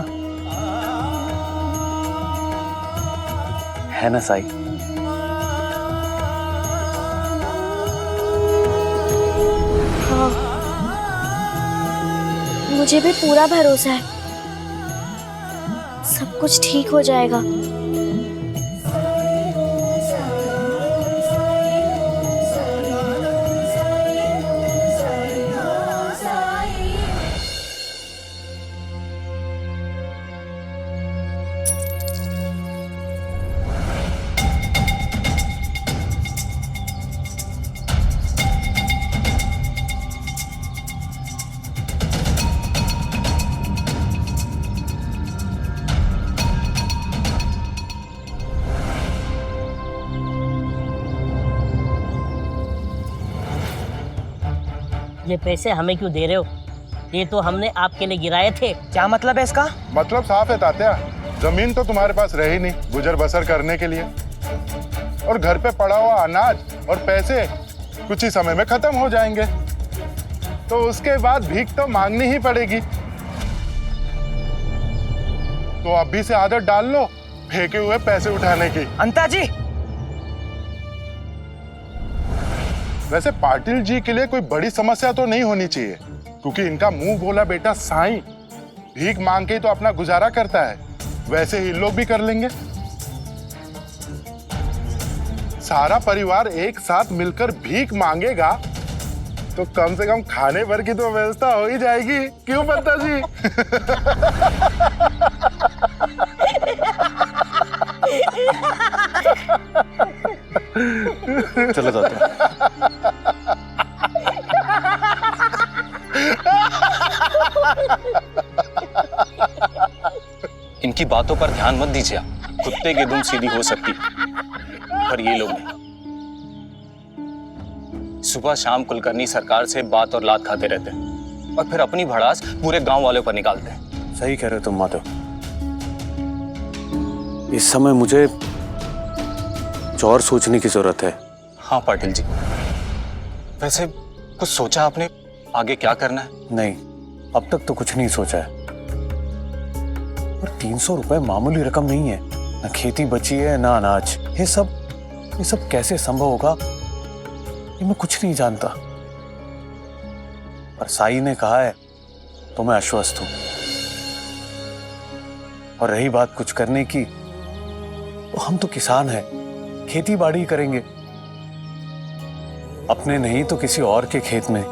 है ना साई? हाँ, मुझे भी पूरा भरोसा है सब कुछ ठीक हो जाएगा। ये पैसे हमें क्यों दे रहे हो? ये तो हमने आपके लिए गिराए थे। क्या मतलब है इसका? मतलब साफ है तात्या, जमीन तो तुम्हारे पास रही नहीं गुजर बसर करने के लिए, और घर पे पड़ा हुआ अनाज और पैसे कुछ ही समय में खत्म हो जाएंगे, तो उसके बाद भीख तो मांगनी ही पड़ेगी। तो अभी से आदत डाल लो फेंके हुए पैसे उठाने की। अंता जी, वैसे पाटिल जी के लिए कोई बड़ी समस्या तो नहीं होनी चाहिए, क्योंकि इनका मुंह बोला बेटा साईं भीख मांग के ही तो अपना गुजारा करता है, वैसे ही लोग भी कर लेंगे। सारा परिवार एक साथ मिलकर भीख मांगेगा तो कम से कम खाने भर की तो व्यवस्था हो ही जाएगी, क्यों पंता जी? चलो जाते हैं। इनकी बातों पर ध्यान मत दीजिए, कुत्ते की दुम सीधी हो सकती पर ये लोग नहीं। सुबह शाम कुलकर्णी सरकार से बात और लात खाते रहते हैं और फिर अपनी भड़ास पूरे गांव वालों पर निकालते हैं। सही कह रहे हो तुम माधव, इस समय मुझे कुछ और सोचने की जरूरत है। हाँ पाटिल जी, वैसे कुछ सोचा आपने आगे क्या करना है? नहीं, अब तक तो कुछ नहीं सोचा है। और 300 रुपए मामूली रकम नहीं है। न खेती बची है ना अनाज। ये सब कैसे संभव होगा, ये मैं कुछ नहीं जानता। पर साई ने कहा है तो मैं आश्वस्त हूं। और रही बात कुछ करने की, तो हम तो किसान हैं, खेती बाड़ी करेंगे, अपने नहीं तो किसी और के खेत में।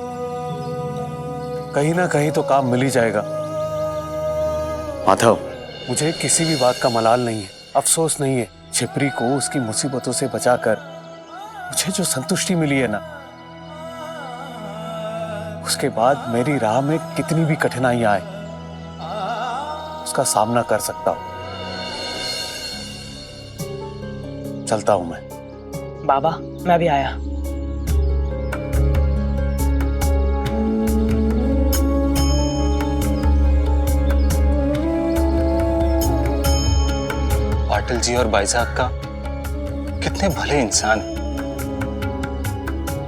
कहीं ना कहीं तो काम मिल ही जाएगा। माधव, मुझे किसी भी बात का मलाल नहीं है, अफसोस नहीं है। छिपरी को उसकी मुसीबतों से बचाकर मुझे जो संतुष्टि मिली है ना, उसके बाद मेरी राह में कितनी भी कठिनाइयां आए, उसका सामना कर सकता हूं। चलता हूं मैं। बाबा, मैं भी आया। पाटिल जी और भाईसाहब का कितने भले इंसान हैं।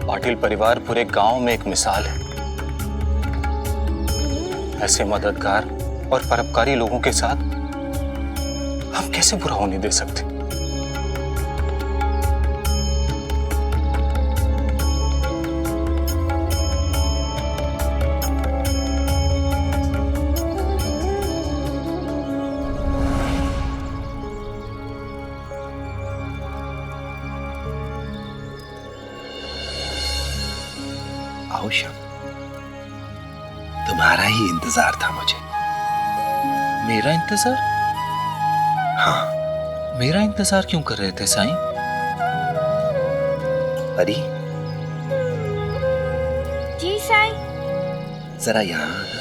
पाटिल परिवार पूरे गांव में एक मिसाल है। ऐसे मददगार और परोपकारी लोगों के साथ हम कैसे बुरा होने दे सकते। आओ श्याम, तुम्हारा ही इंतजार था मुझे। मेरा इंतजार? हाँ। मेरा इंतजार क्यों कर रहे थे साईं? परी, जी साईं। जरा यहाँ आना।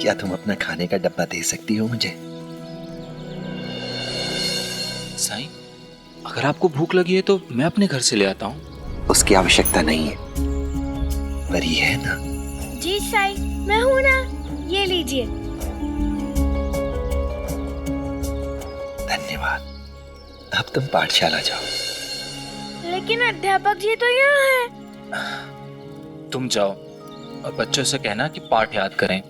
क्या तुम अपना खाने का डब्बा दे सकती हो मुझे? साईं, अगर आपको भूख लगी है तो मैं अपने घर से ले आता हूँ। उसकी आवश्यकता नहीं है। परी है ना? जी साईं, मैं हूं ना, ये लीजिए। धन्यवाद। अब तुम पाठशाला जाओ। लेकिन अध्यापक जी तो यहाँ हैं। तुम जाओ और बच्चों से कहना कि पाठ याद करें।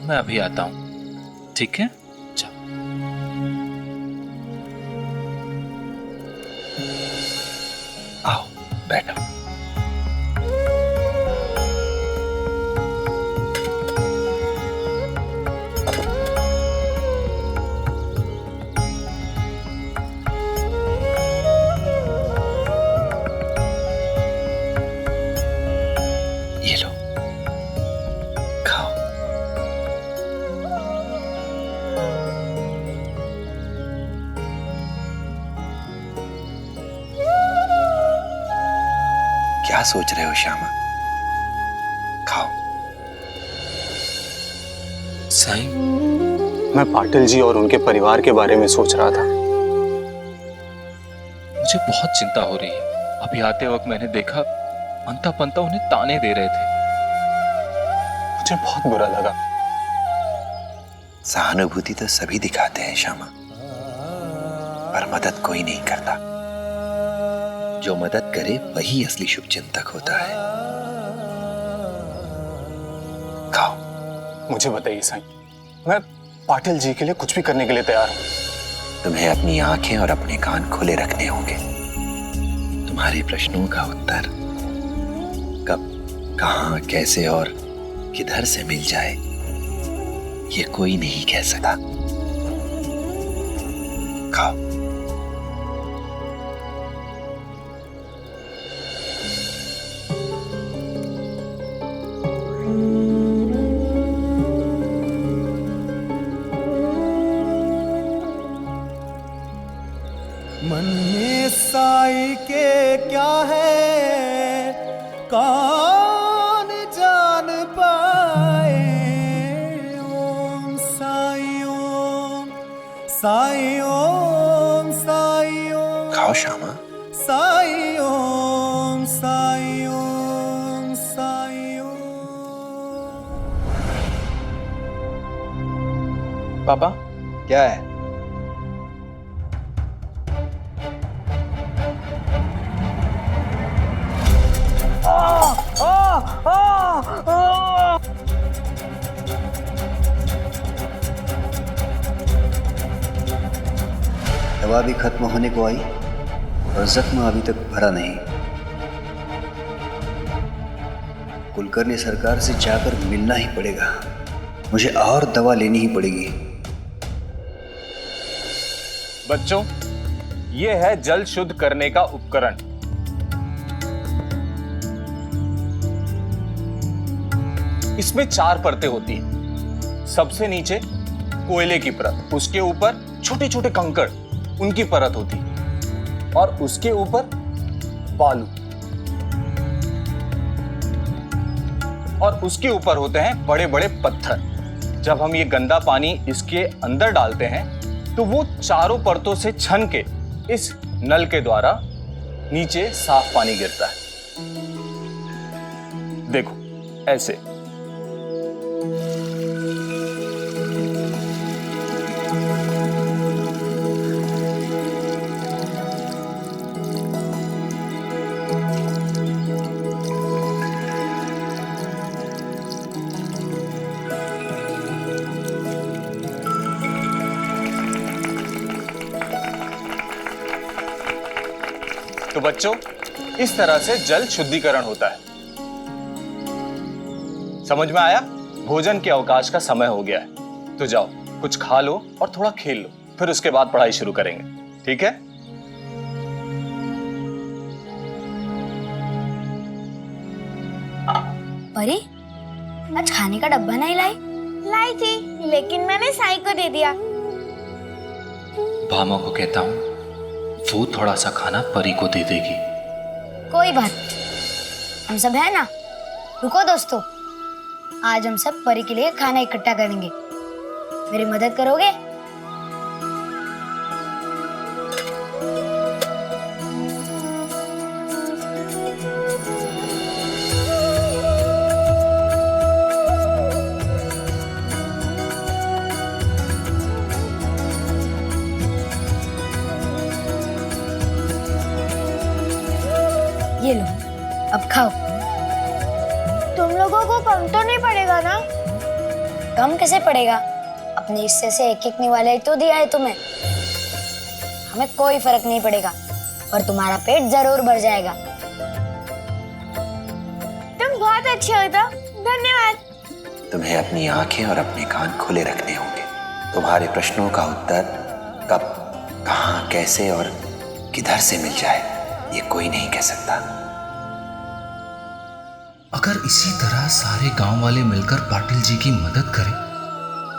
मैं अभी आता हूँ, ठीक है? आओ बैठो। ये लो, खाओ। क्या सोच रहे हो श्यामा? खाओ। साईं, मैं पाटिल जी और उनके परिवार के बारे में सोच रहा था। मुझे बहुत चिंता हो रही है। अभी आते वक्त मैंने देखा पंता पंता उन्हें ताने दे रहे थे। मुझे बहुत बुरा लगा। सहानुभूति तो सभी दिखाते हैं श्यामा, पर मदद कोई नहीं करता। जो मदद करे वही असली शुभचिंतक होता है। खाओ। मुझे बताइए साईं, मैं पाटिल जी के लिए कुछ भी करने के लिए तैयार हूं। तुम्हें अपनी आंखें और अपने कान खुले रखने होंगे। तुम्हारे प्रश्नों का उत्तर कब, कहां, कैसे और किधर से मिल जाए, ये कोई नहीं कह सकता। खाओ। मन में साई के क्या है, कौन जान पाए। ओम साई ओम, साई ओम, साई ओम। खाओ श्यामा। साई ओम, साई ओम, साई ओम। पापा, क्या है? दवा भी खत्म होने को आई और जख्म अभी तक भरा नहीं। कुलकर्णी सरकार से जाकर मिलना ही पड़ेगा, मुझे और दवा लेनी ही पड़ेगी। बच्चों, ये है जल शुद्ध करने का उपकरण। इसमें 4 परतें होती हैं। सबसे नीचे कोयले की परत, उसके ऊपर छोटे छोटे कंकड़, उनकी परत होती है, और उसके ऊपर बालू, और उसके ऊपर होते हैं बड़े बड़े पत्थर। जब हम ये गंदा पानी इसके अंदर डालते हैं तो वो चारों परतों से छन के इस नल के द्वारा नीचे साफ पानी गिरता है। देखो ऐसे। तो बच्चों, इस तरह से जल शुद्धिकरण होता है। समझ में आया? भोजन के अवकाश का समय हो गया है, तो जाओ कुछ खा लो और थोड़ा खेल लो, फिर उसके बाद पढ़ाई शुरू करेंगे, ठीक है? परी, आज खाने का डब्बा नहीं लाई? लाई थी, लेकिन मैंने साई को दे दिया। भामा को कहता हूं वो थोड़ा सा खाना परी को दे देगी। कोई बात, हम सब है ना। रुको दोस्तों, आज हम सब परी के लिए खाना इकट्ठा करेंगे। मेरी मदद करोगे? ये लो, अब खाओ। तुम लोगों को कम तो नहीं पड़ेगा ना? कम कैसे पड़ेगा? अपने हिस्से से एक निवाला ही तो दिया है तुम्हें। हमें कोई फर्क नहीं पड़ेगा और तुम्हारा पेट जरूर भर जाएगा। तुम बहुत अच्छे हो, तो धन्यवाद। तुम्हें अपनी आंखें और अपने कान खुले रखने होंगे। तुम्हारे प्रश्नों का उत्तर कब, कहां, कैसे और किधर से मिल जाए ये कोई नहीं कह सकता। अगर इसी तरह सारे गांव वाले मिलकर पाटिल जी की मदद करें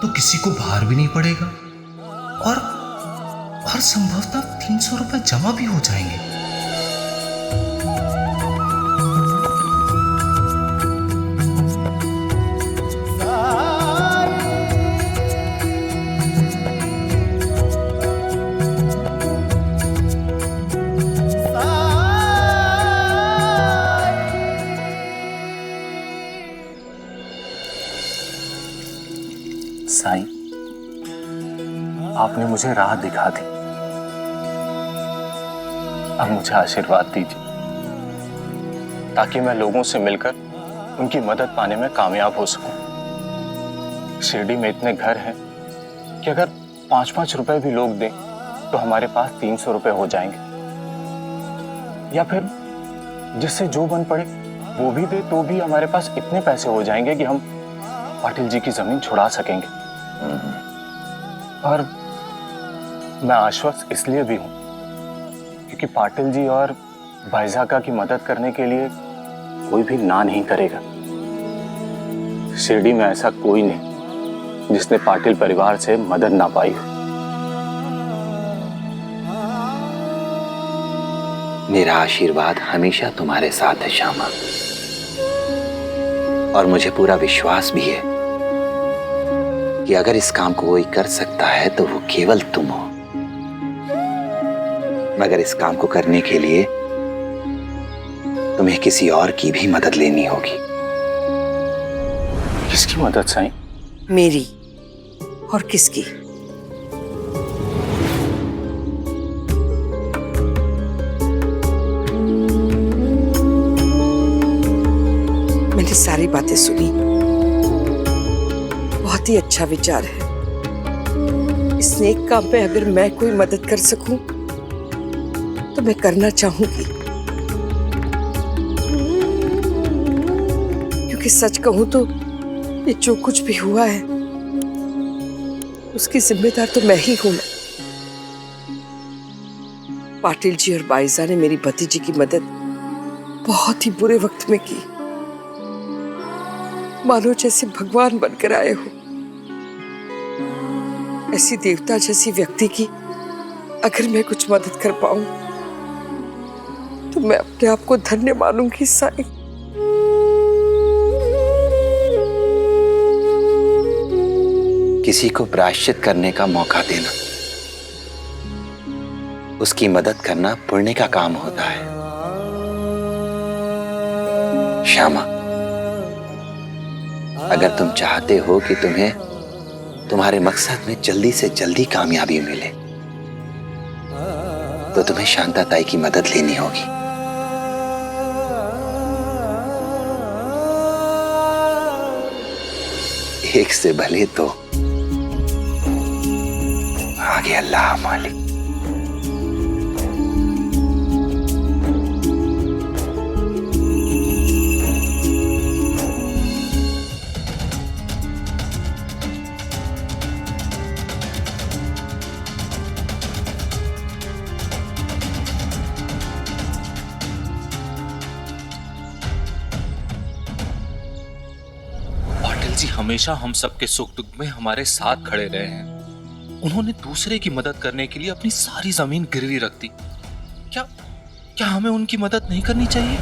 तो किसी को भार भी नहीं पड़ेगा और संभवतः 300 रुपए जमा भी हो जाएंगे। साईं, आपने मुझे राह दिखा दी, अब मुझे आशीर्वाद दीजिए ताकि मैं लोगों से मिलकर उनकी मदद पाने में कामयाब हो सकूं। शिरडी में इतने घर हैं कि अगर 5-5 रुपए भी लोग दें तो हमारे पास 300 रुपए हो जाएंगे, या फिर जिससे जो बन पड़े वो भी दे तो भी हमारे पास इतने पैसे हो जाएंगे कि हम पाटिल जी की जमीन छुड़ा सकेंगे। और मैं आश्वस्त इसलिए भी हूं क्योंकि पाटिल जी और भाईजाका की मदद करने के लिए कोई भी ना नहीं करेगा। शिरडी में ऐसा कोई नहीं जिसने पाटिल परिवार से मदद ना पाई हो। मेरा आशीर्वाद हमेशा तुम्हारे साथ है श्यामा, और मुझे पूरा विश्वास भी है कि अगर इस काम को कोई कर सकता है तो वो केवल तुम हो। मगर इस काम को करने के लिए तुम्हें किसी और की भी मदद लेनी होगी। किसकी मदद साईं? मेरी और किसकी? मैंने सारी बातें सुनी, बहुत ही अच्छा विचार है। इस नेक काम में अगर मैं कोई मदद कर सकूं तो मैं करना चाहूंगी, क्योंकि सच कहूं तो ये जो कुछ भी हुआ है उसकी जिम्मेदार तो मैं ही हूं ना। पाटिल जी और बाइजा ने मेरी भतीजी की मदद बहुत ही बुरे वक्त में की, मानो जैसे भगवान बनकर आए हो। ऐसी देवता जैसी व्यक्ति की अगर मैं कुछ मदद कर पाऊं तो मैं अपने आप को धन्य मानूंगी साईं। किसी को प्रायश्चित करने का मौका देना, उसकी मदद करना पुण्य का काम होता है। श्यामा, अगर तुम चाहते हो कि तुम्हें तुम्हारे मकसद में जल्दी से जल्दी कामयाबी मिले तो तुम्हें शांता ताई की मदद लेनी होगी। एक से भले तो आगे अल्लाह मालिक। पाटिल जी हमेशा हम सबके सुख दुख में हमारे साथ खड़े रहे हैं। उन्होंने दूसरे की मदद करने के लिए अपनी सारी जमीन गिरवी रख दी। क्या हमें उनकी मदद नहीं करनी चाहिए?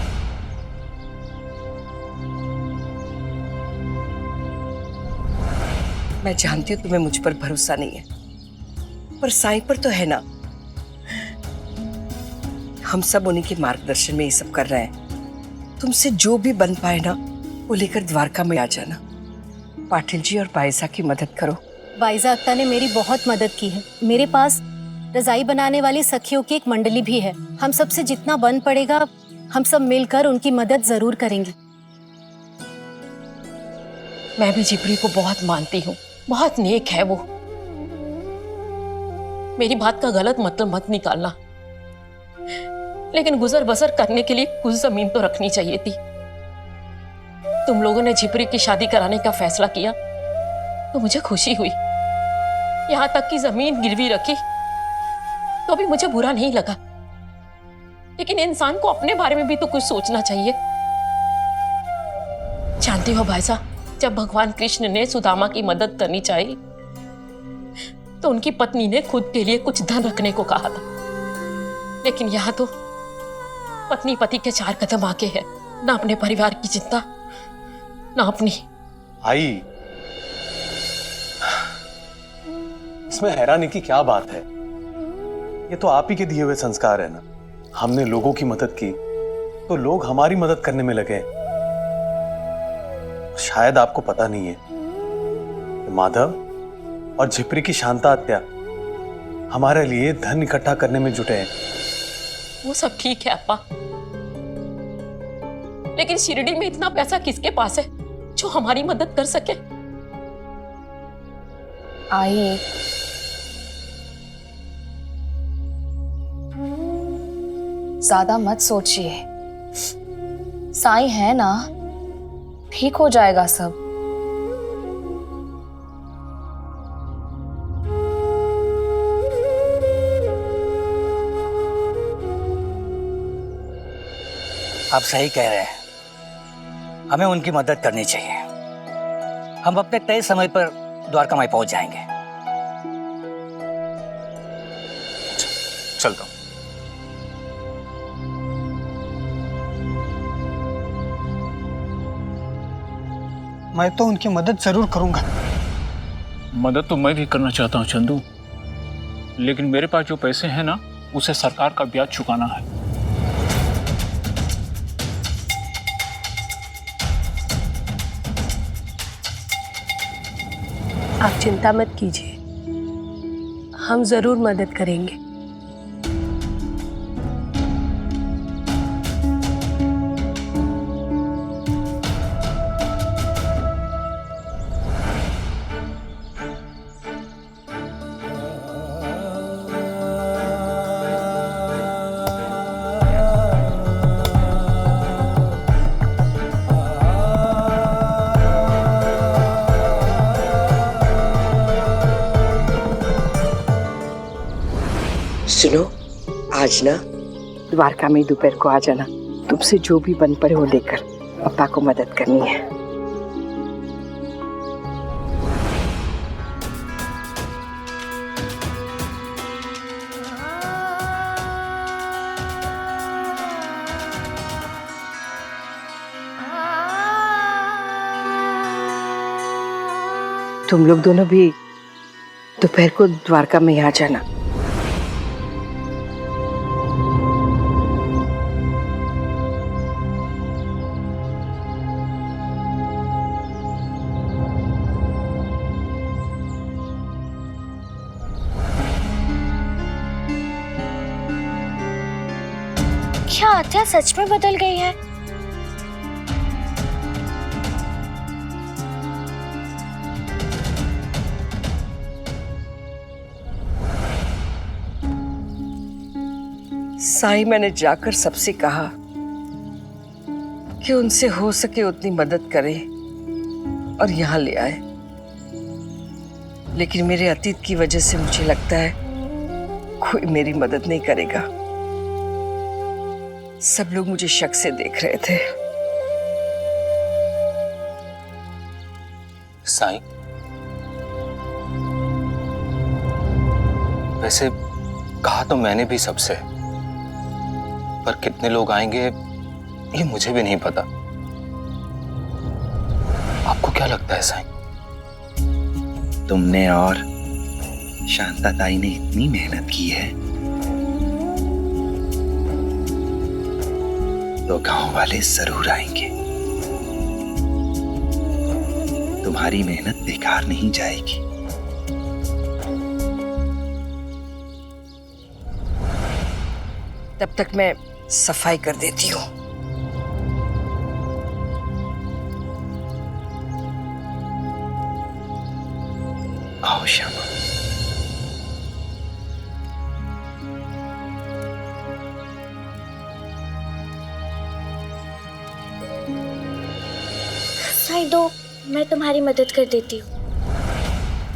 मैं जानती हूँ तुम्हें मुझ पर भरोसा नहीं है, पर साईं पर तो है ना। हम सब उन्हीं के मार्गदर्शन में ये सब कर रहे हैं। तुमसे जो भी बन पाए ना वो लेकर द्वारका में आ जाना। पाटिल जी और बाइजा की मदद करो। बाइजा अक्ता ने मेरी बहुत मदद की है। मेरे पास रजाई बनाने वाली सखियों की एक मंडली भी है। हम सब से जितना बन पड़ेगा हम सब मिलकर उनकी मदद जरूर करेंगे। मैं भी जिब्री को बहुत मानती हूँ, बहुत नेक है वो। मेरी बात का गलत मतलब मत निकालना, लेकिन गुजर बसर करने के लिए कुछ जमीन तो रखनी चाहिए थी। तुम लोगों ने जिब्री की शादी कराने का फैसला किया तो मुझे खुशी हुई। यहां तक कि जमीन गिरवी रखी तो भी मुझे बुरा नहीं लगा, लेकिन इंसान को अपने बारे में भी तो कुछ सोचना चाहिए। जानती हो भाईसा, जब भगवान कृष्ण ने सुदामा की मदद करनी चाहिए तो उनकी पत्नी ने खुद के लिए कुछ धन रखने को कहा था, लेकिन यहां तो पत्नी पति के 4 कदम आगे है। ना अपने परिवार की चिंता, ना अपनी। आई, इसमें हैरानी की क्या बात है? ये तो आप ही के दिए हुए संस्कार है ना। हमने लोगों की मदद की तो लोग हमारी मदद करने में लगे। शायद आपको पता नहीं है, माधव और झिपरी की शांता आत्या हमारे लिए धन इकट्ठा करने में जुटे हैं। वो सब ठीक है अप्पा, लेकिन शिरडी में इतना पैसा किसके पास है जो हमारी मदद कर सके? आई, ज्यादा मत सोचिए, साईं है ना, ठीक हो जाएगा सब। आप सही कह रहे हैं, हमें उनकी मदद करनी चाहिए। हम अपने तय समय पर द्वारका माई पहुंच जाएंगे। चलता हूं। मैं तो उनकी मदद जरूर करूंगा। मदद तो मैं भी करना चाहता हूँ चंदू, लेकिन मेरे पास जो पैसे हैं ना, उसे सरकार का ब्याज चुकाना है। आप चिंता मत कीजिए, हम जरूर मदद करेंगे। सुनो, आज ना द्वारका में दोपहर को आ जाना। तुमसे जो भी बन पड़े वो लेकर पापा को मदद करनी है। तुम लोग दोनों भी दोपहर को द्वारका में आ जाना। क्या आत्या सच में बदल गई है? साईं, मैंने जाकर सबसे कहा कि उनसे हो सके उतनी मदद करें और यहाँ ले आए, लेकिन मेरे अतीत की वजह से मुझे लगता है कोई मेरी मदद नहीं करेगा। सब लोग मुझे शक से देख रहे थे। साईं, वैसे कहा तो मैंने भी सबसे, पर कितने लोग आएंगे ये मुझे भी नहीं पता। आपको क्या लगता है साईं? तुमने और शांता ताई ने इतनी मेहनत की है तो गांव वाले जरूर आएंगे। तुम्हारी मेहनत बेकार नहीं जाएगी। तब तक मैं सफाई कर देती हूँ। आओ श्यामा। साईं दो, मैं तुम्हारी मदद कर देती हूँ।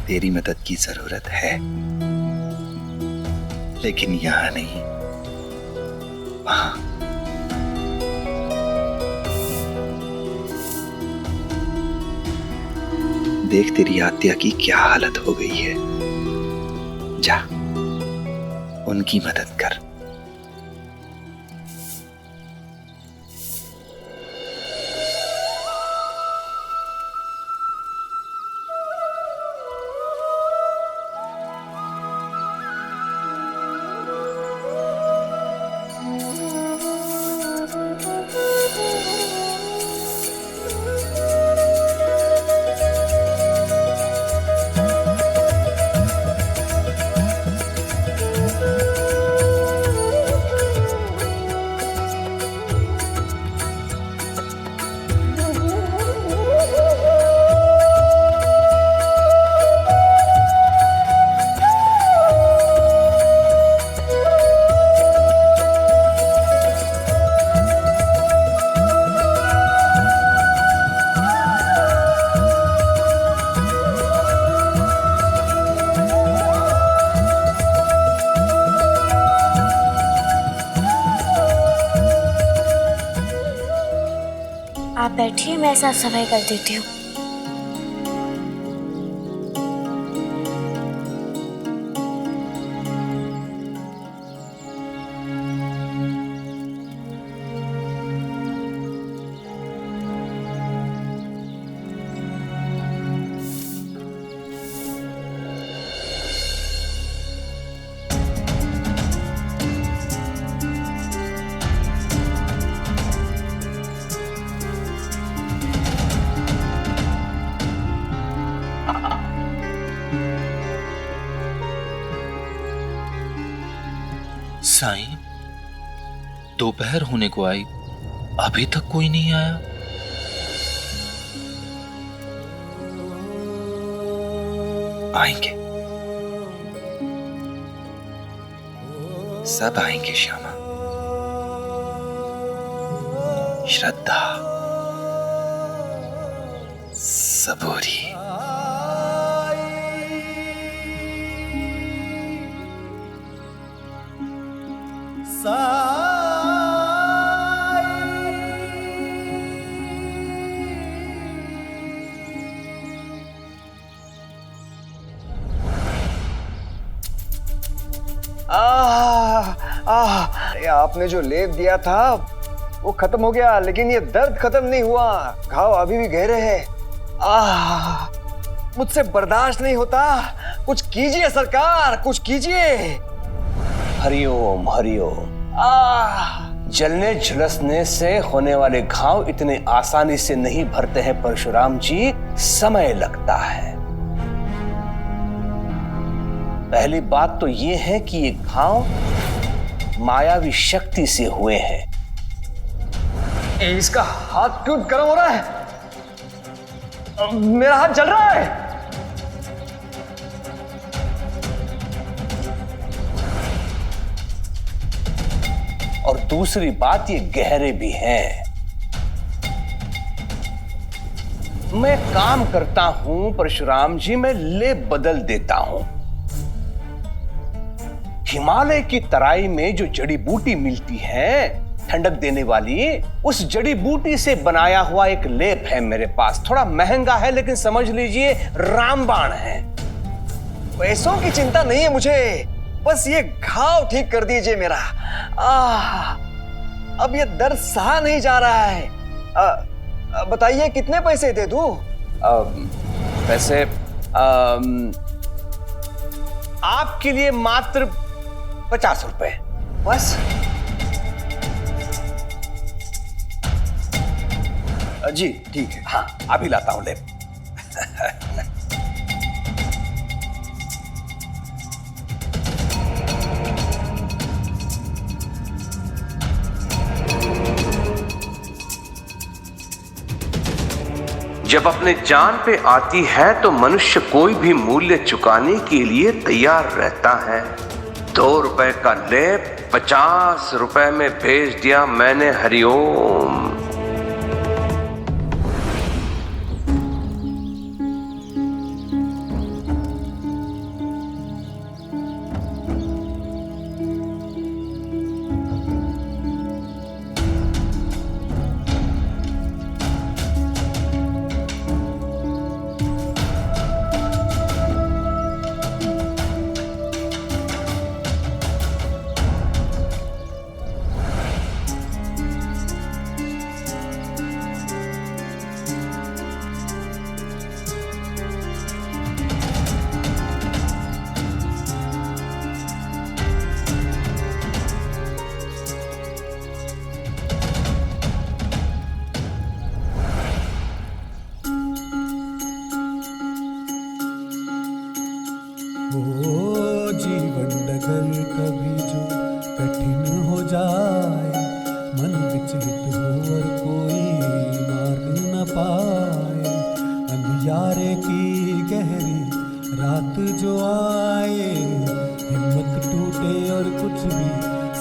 तेरी मदद की जरूरत है, लेकिन यहाँ नहीं, वहां। देख तेरी आत्या की क्या हालत हो गई है। जा, उनकी मदद कर। आप बैठिए, मैं साफ सफाई कर देती हूँ। साईं, दोपहर होने को आई, अभी तक कोई नहीं आया। आएंगे, सब आएंगे श्यामा। श्रद्धा, सबूरी। अरे आपने जो लेप दिया था वो खत्म हो गया, लेकिन ये दर्द खत्म नहीं हुआ। घाव अभी भी गहरे हैं। मुझसे बर्दाश्त नहीं होता। कुछ कीजिए सरकार, कुछ कीजिए। हरिओम हरिओम। जलने झुलसने से होने वाले घाव इतने आसानी से नहीं भरते हैं परशुराम जी, समय लगता है। पहली बात तो ये है कि ये घाव मायावी शक्ति से हुए हैं। इसका हाथ क्यों गर्म हो रहा है? मेरा हाथ जल रहा है। और दूसरी बात, ये गहरे भी हैं। मैं काम करता हूं परशुराम जी, मैं लेप बदल देता हूं। हिमालय की तराई में जो जड़ी बूटी मिलती है ठंडक देने वाली, उस जड़ी बूटी से बनाया हुआ एक लेप है मेरे पास। थोड़ा महंगा है, लेकिन समझ लीजिए रामबाण है। पैसों की चिंता नहीं है मुझे, बस ये घाव ठीक कर दीजिए मेरा। अब ये दर्द सहा नहीं जा रहा है। बताइए कितने पैसे दे दूं? पैसे आपके लिए मात्र 50 रुपए बस। जी ठीक है। हाँ, अभी लाता हूं लेप। जब अपने जान पे आती है तो मनुष्य कोई भी मूल्य चुकाने के लिए तैयार रहता है। 2 रुपए का लेप 50 रुपए में भेज दिया मैंने। हरिओम। जीवन डगर कभी जो कठिन हो जाए, मन विचलित हो और कोई मार्ग न पाए, अंधियारे की गहरी रात जो आए, हिम्मत टूटे और कुछ भी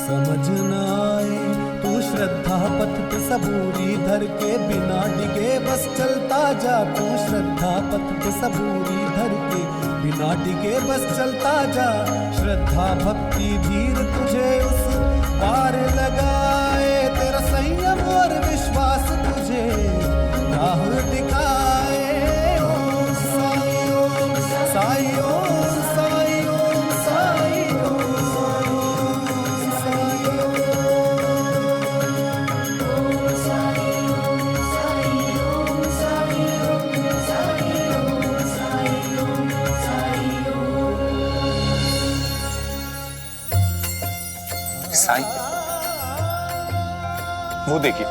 समझ न आए, तू श्रद्धा पथ पे सबूरी धर के बिना डिगे बस चलता जा। तू श्रद्धा पथ पे सबूरी धर के बिना डिगे बस चलता जा। श्रद्धा भक्ति धीर तुझे उस पार लगाए, तेरा संयम और विश्वास तुझे राह दिखाए। ओम साई ओम साई ओम साई ओम साई ओम साई ओम साई ओम साई ओम साई ओम साई ओम साई, वो देखिए।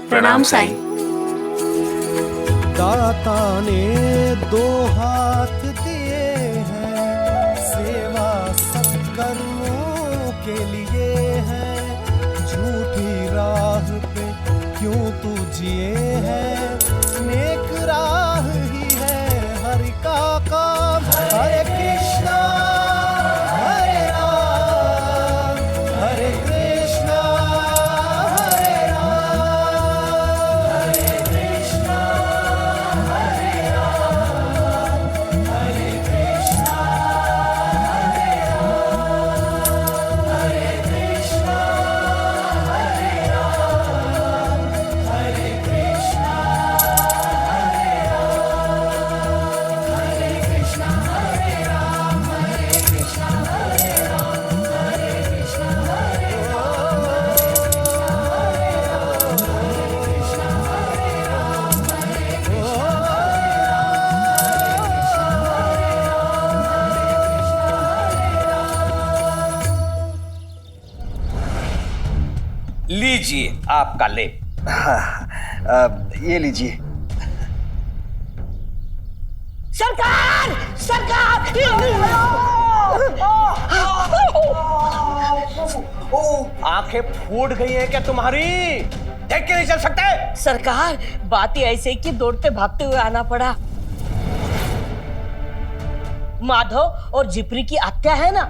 प्रणाम साईं। दाता ने 2 हाथ दिए हैं, सेवा सत्कर्मों के लिए है। झूठी राह पे क्यों तू जिए है, नेक लीजिए आपका लेप। ये लीजिए। सरकार सरकार आंखें फूट गई हैं क्या तुम्हारी? देख के नहीं चल सकते? सरकार बात ही ऐसे कि दौड़ते भागते हुए आना पड़ा। माधव और जिपरी की हत्या है ना,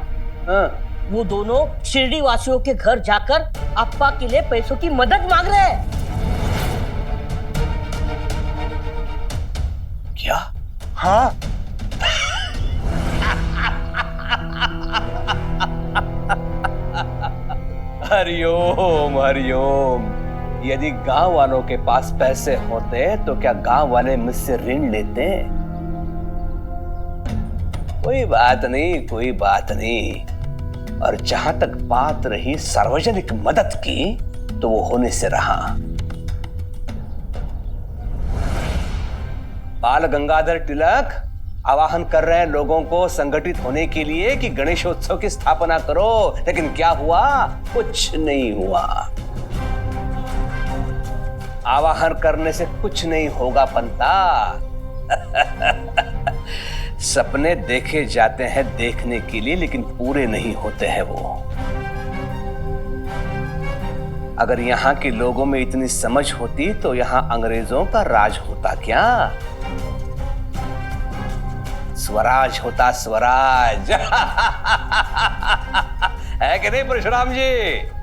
वो दोनों शिरडी वासियों के घर जाकर अप्पा के लिए पैसों की मदद मांग रहे हैं। क्या? हाँ। हरिओम हरिओम। यदि गांव वालों के पास पैसे होते तो क्या गांव वाले मुझसे ऋण लेते? कोई बात नहीं, कोई बात नहीं। और जहां तक बात रही सार्वजनिक मदद की, तो वो होने से रहा। बाल गंगाधर तिलक आवाहन कर रहे हैं लोगों को संगठित होने के लिए कि गणेशोत्सव की स्थापना करो, लेकिन क्या हुआ? कुछ नहीं हुआ। आवाहन करने से कुछ नहीं होगा पंता। सपने देखे जाते हैं देखने के लिए, लेकिन पूरे नहीं होते हैं वो। अगर यहाँ के लोगों में इतनी समझ होती तो यहाँ अंग्रेजों का राज होता क्या? स्वराज होता, स्वराज। है कि नहीं परशुराम जी?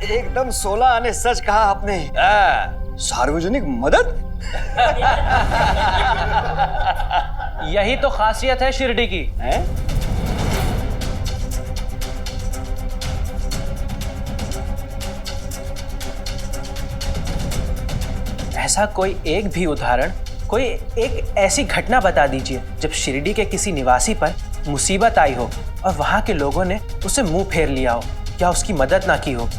एकदम 16 आने सच कहा आपने। सार्वजनिक मदद? यही तो खासियत है शिरडी की। ऐसा कोई एक भी उदाहरण, कोई एक ऐसी घटना बता दीजिए जब शिरडी के किसी निवासी पर मुसीबत आई हो और वहां के लोगों ने उसे मुंह फेर लिया हो या उसकी मदद ना की हो।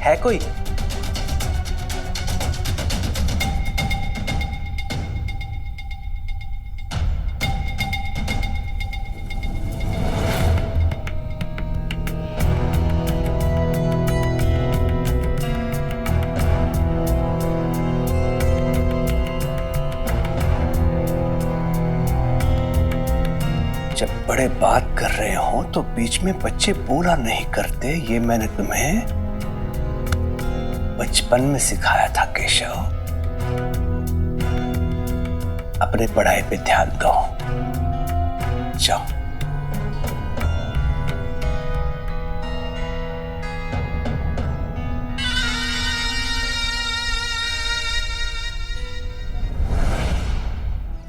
है कोई? जब बड़े बात कर रहे हो तो बीच में बच्चे बोला नहीं करते, ये मैंने तुम्हें बचपन में सिखाया था केशव। अपने पढ़ाई पे ध्यान दो। जाओ।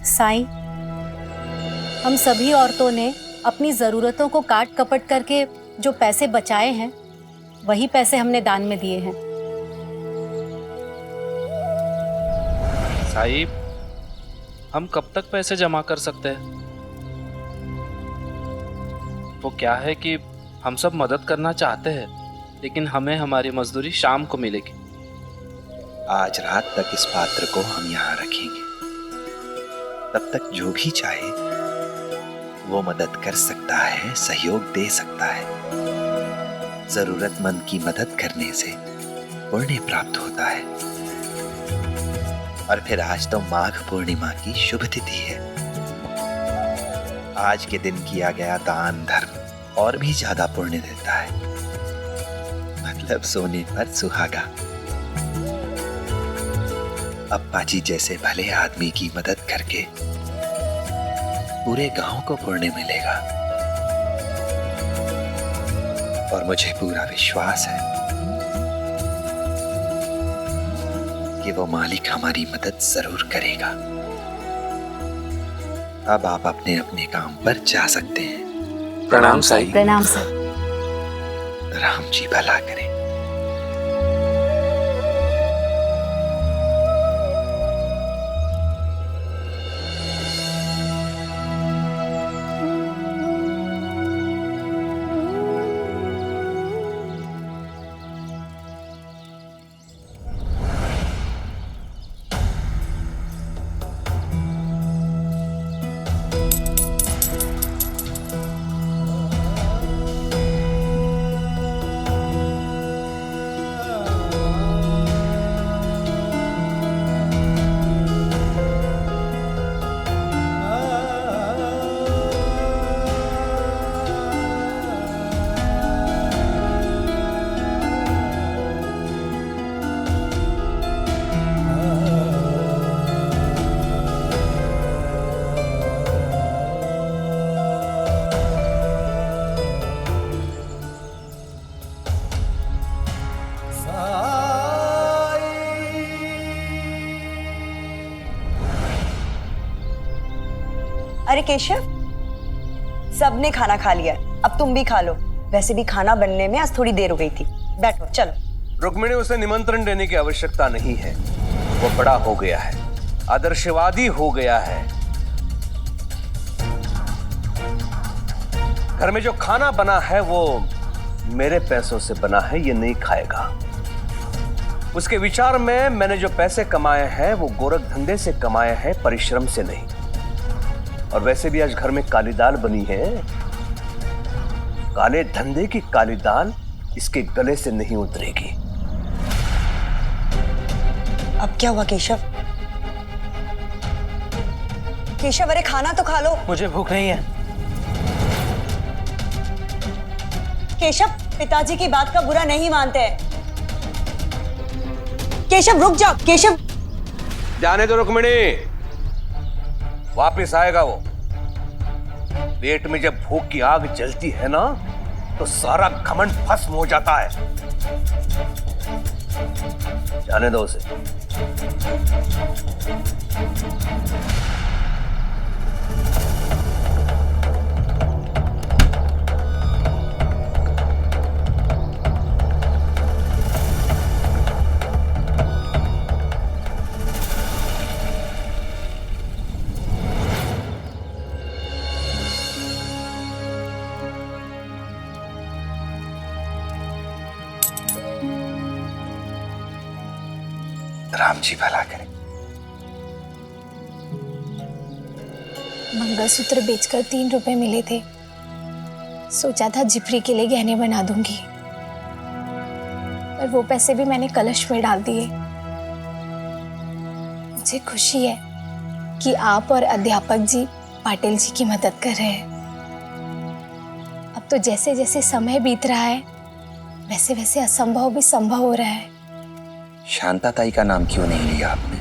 साईं, हम सभी औरतों ने अपनी जरूरतों को काट कपट करके जो पैसे बचाए हैं, वही पैसे हमने दान में दिए हैं। साहिब, हम कब तक पैसे जमा कर सकते हैं? वो क्या है कि हम सब मदद करना चाहते हैं, लेकिन हमें हमारी मजदूरी शाम को मिलेगी। आज रात तक इस पात्र को हम यहाँ रखेंगे। तब तक जो भी चाहे वो मदद कर सकता है, सहयोग दे सकता है। जरूरतमंद की मदद करने से पुण्य प्राप्त होता है। और फिर आज तो माघ पूर्णिमा की शुभ तिथि है। आज के दिन किया गया दान धर्म और भी ज्यादा पुण्य देता है। मतलब सोने पर सुहागा। अप्पा जी जैसे भले आदमी की मदद करके पूरे गांव को पुण्य मिलेगा। और मुझे पूरा विश्वास है कि वो मालिक हमारी मदद जरूर करेगा। अब आप अपने अपने काम पर जा सकते हैं। प्रणाम साईं। प्रणाम सर। राम जी भला करें। अरे केशव, सबने खाना खा लिया, अब तुम भी खा लो। वैसे भी खाना बनने में आज थोड़ी देर हो गई थी। बैठो, चलो। रुक्मिणी, उसे निमंत्रण देने की आवश्यकता नहीं है। वो बड़ा हो गया है, आदर्शवादी हो गया है। घर में जो खाना बना है वो मेरे पैसों से बना है, ये नहीं खाएगा। उसके विचार में मैंने जो पैसे कमाए हैं वो गोरख धंधे से कमाए हैं, परिश्रम से नहीं। और वैसे भी आज घर में काली दाल बनी है। काले धंधे की काली दाल इसके गले से नहीं उतरेगी। अब क्या हुआ केशव? केशव, अरे खाना तो खा लो। मुझे भूख नहीं है। केशव, पिताजी की बात का बुरा नहीं मानते हैं। केशव रुक जाओ। केशव, जाने दो रुक्मिणी, वापिस आएगा वो। पेट में जब भूख की आग जलती है ना तो सारा घमंड भस्म हो जाता है। जाने दो उसे। राम जी भला करे। मंगलसूत्र बेचकर 3 रुपए मिले थे। सोचा था जिपरी के लिए गहने बना दूंगी, पर वो पैसे भी मैंने कलश में डाल दिए। मुझे खुशी है कि आप और अध्यापक जी पाटिल जी की मदद कर रहे हैं। अब तो जैसे जैसे समय बीत रहा है वैसे वैसे असंभव भी संभव हो रहा है। शांता ताई का नाम क्यों नहीं लिया आपने?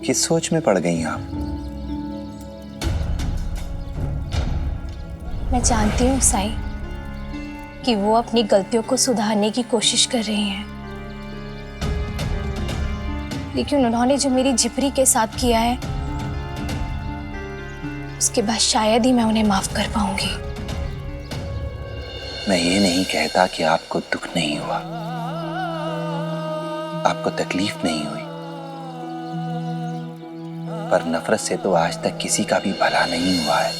किस सोच में पड़ गई आप? मैं जानती हूँ साई कि वो अपनी गलतियों को सुधारने की कोशिश कर रही हैं, लेकिन उन्होंने जो मेरी जिपरी के साथ किया है उसके बाद शायद ही मैं उन्हें माफ कर पाऊंगी। मैं ये नहीं कहता कि आपको दुख नहीं हुआ, आपको तकलीफ नहीं हुई, पर नफरत से तो आज तक किसी का भी भला नहीं हुआ है।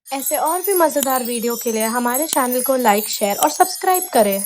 ऐसे और भी मजेदार वीडियो के लिए हमारे चैनल को लाइक, शेयर और सब्सक्राइब करें।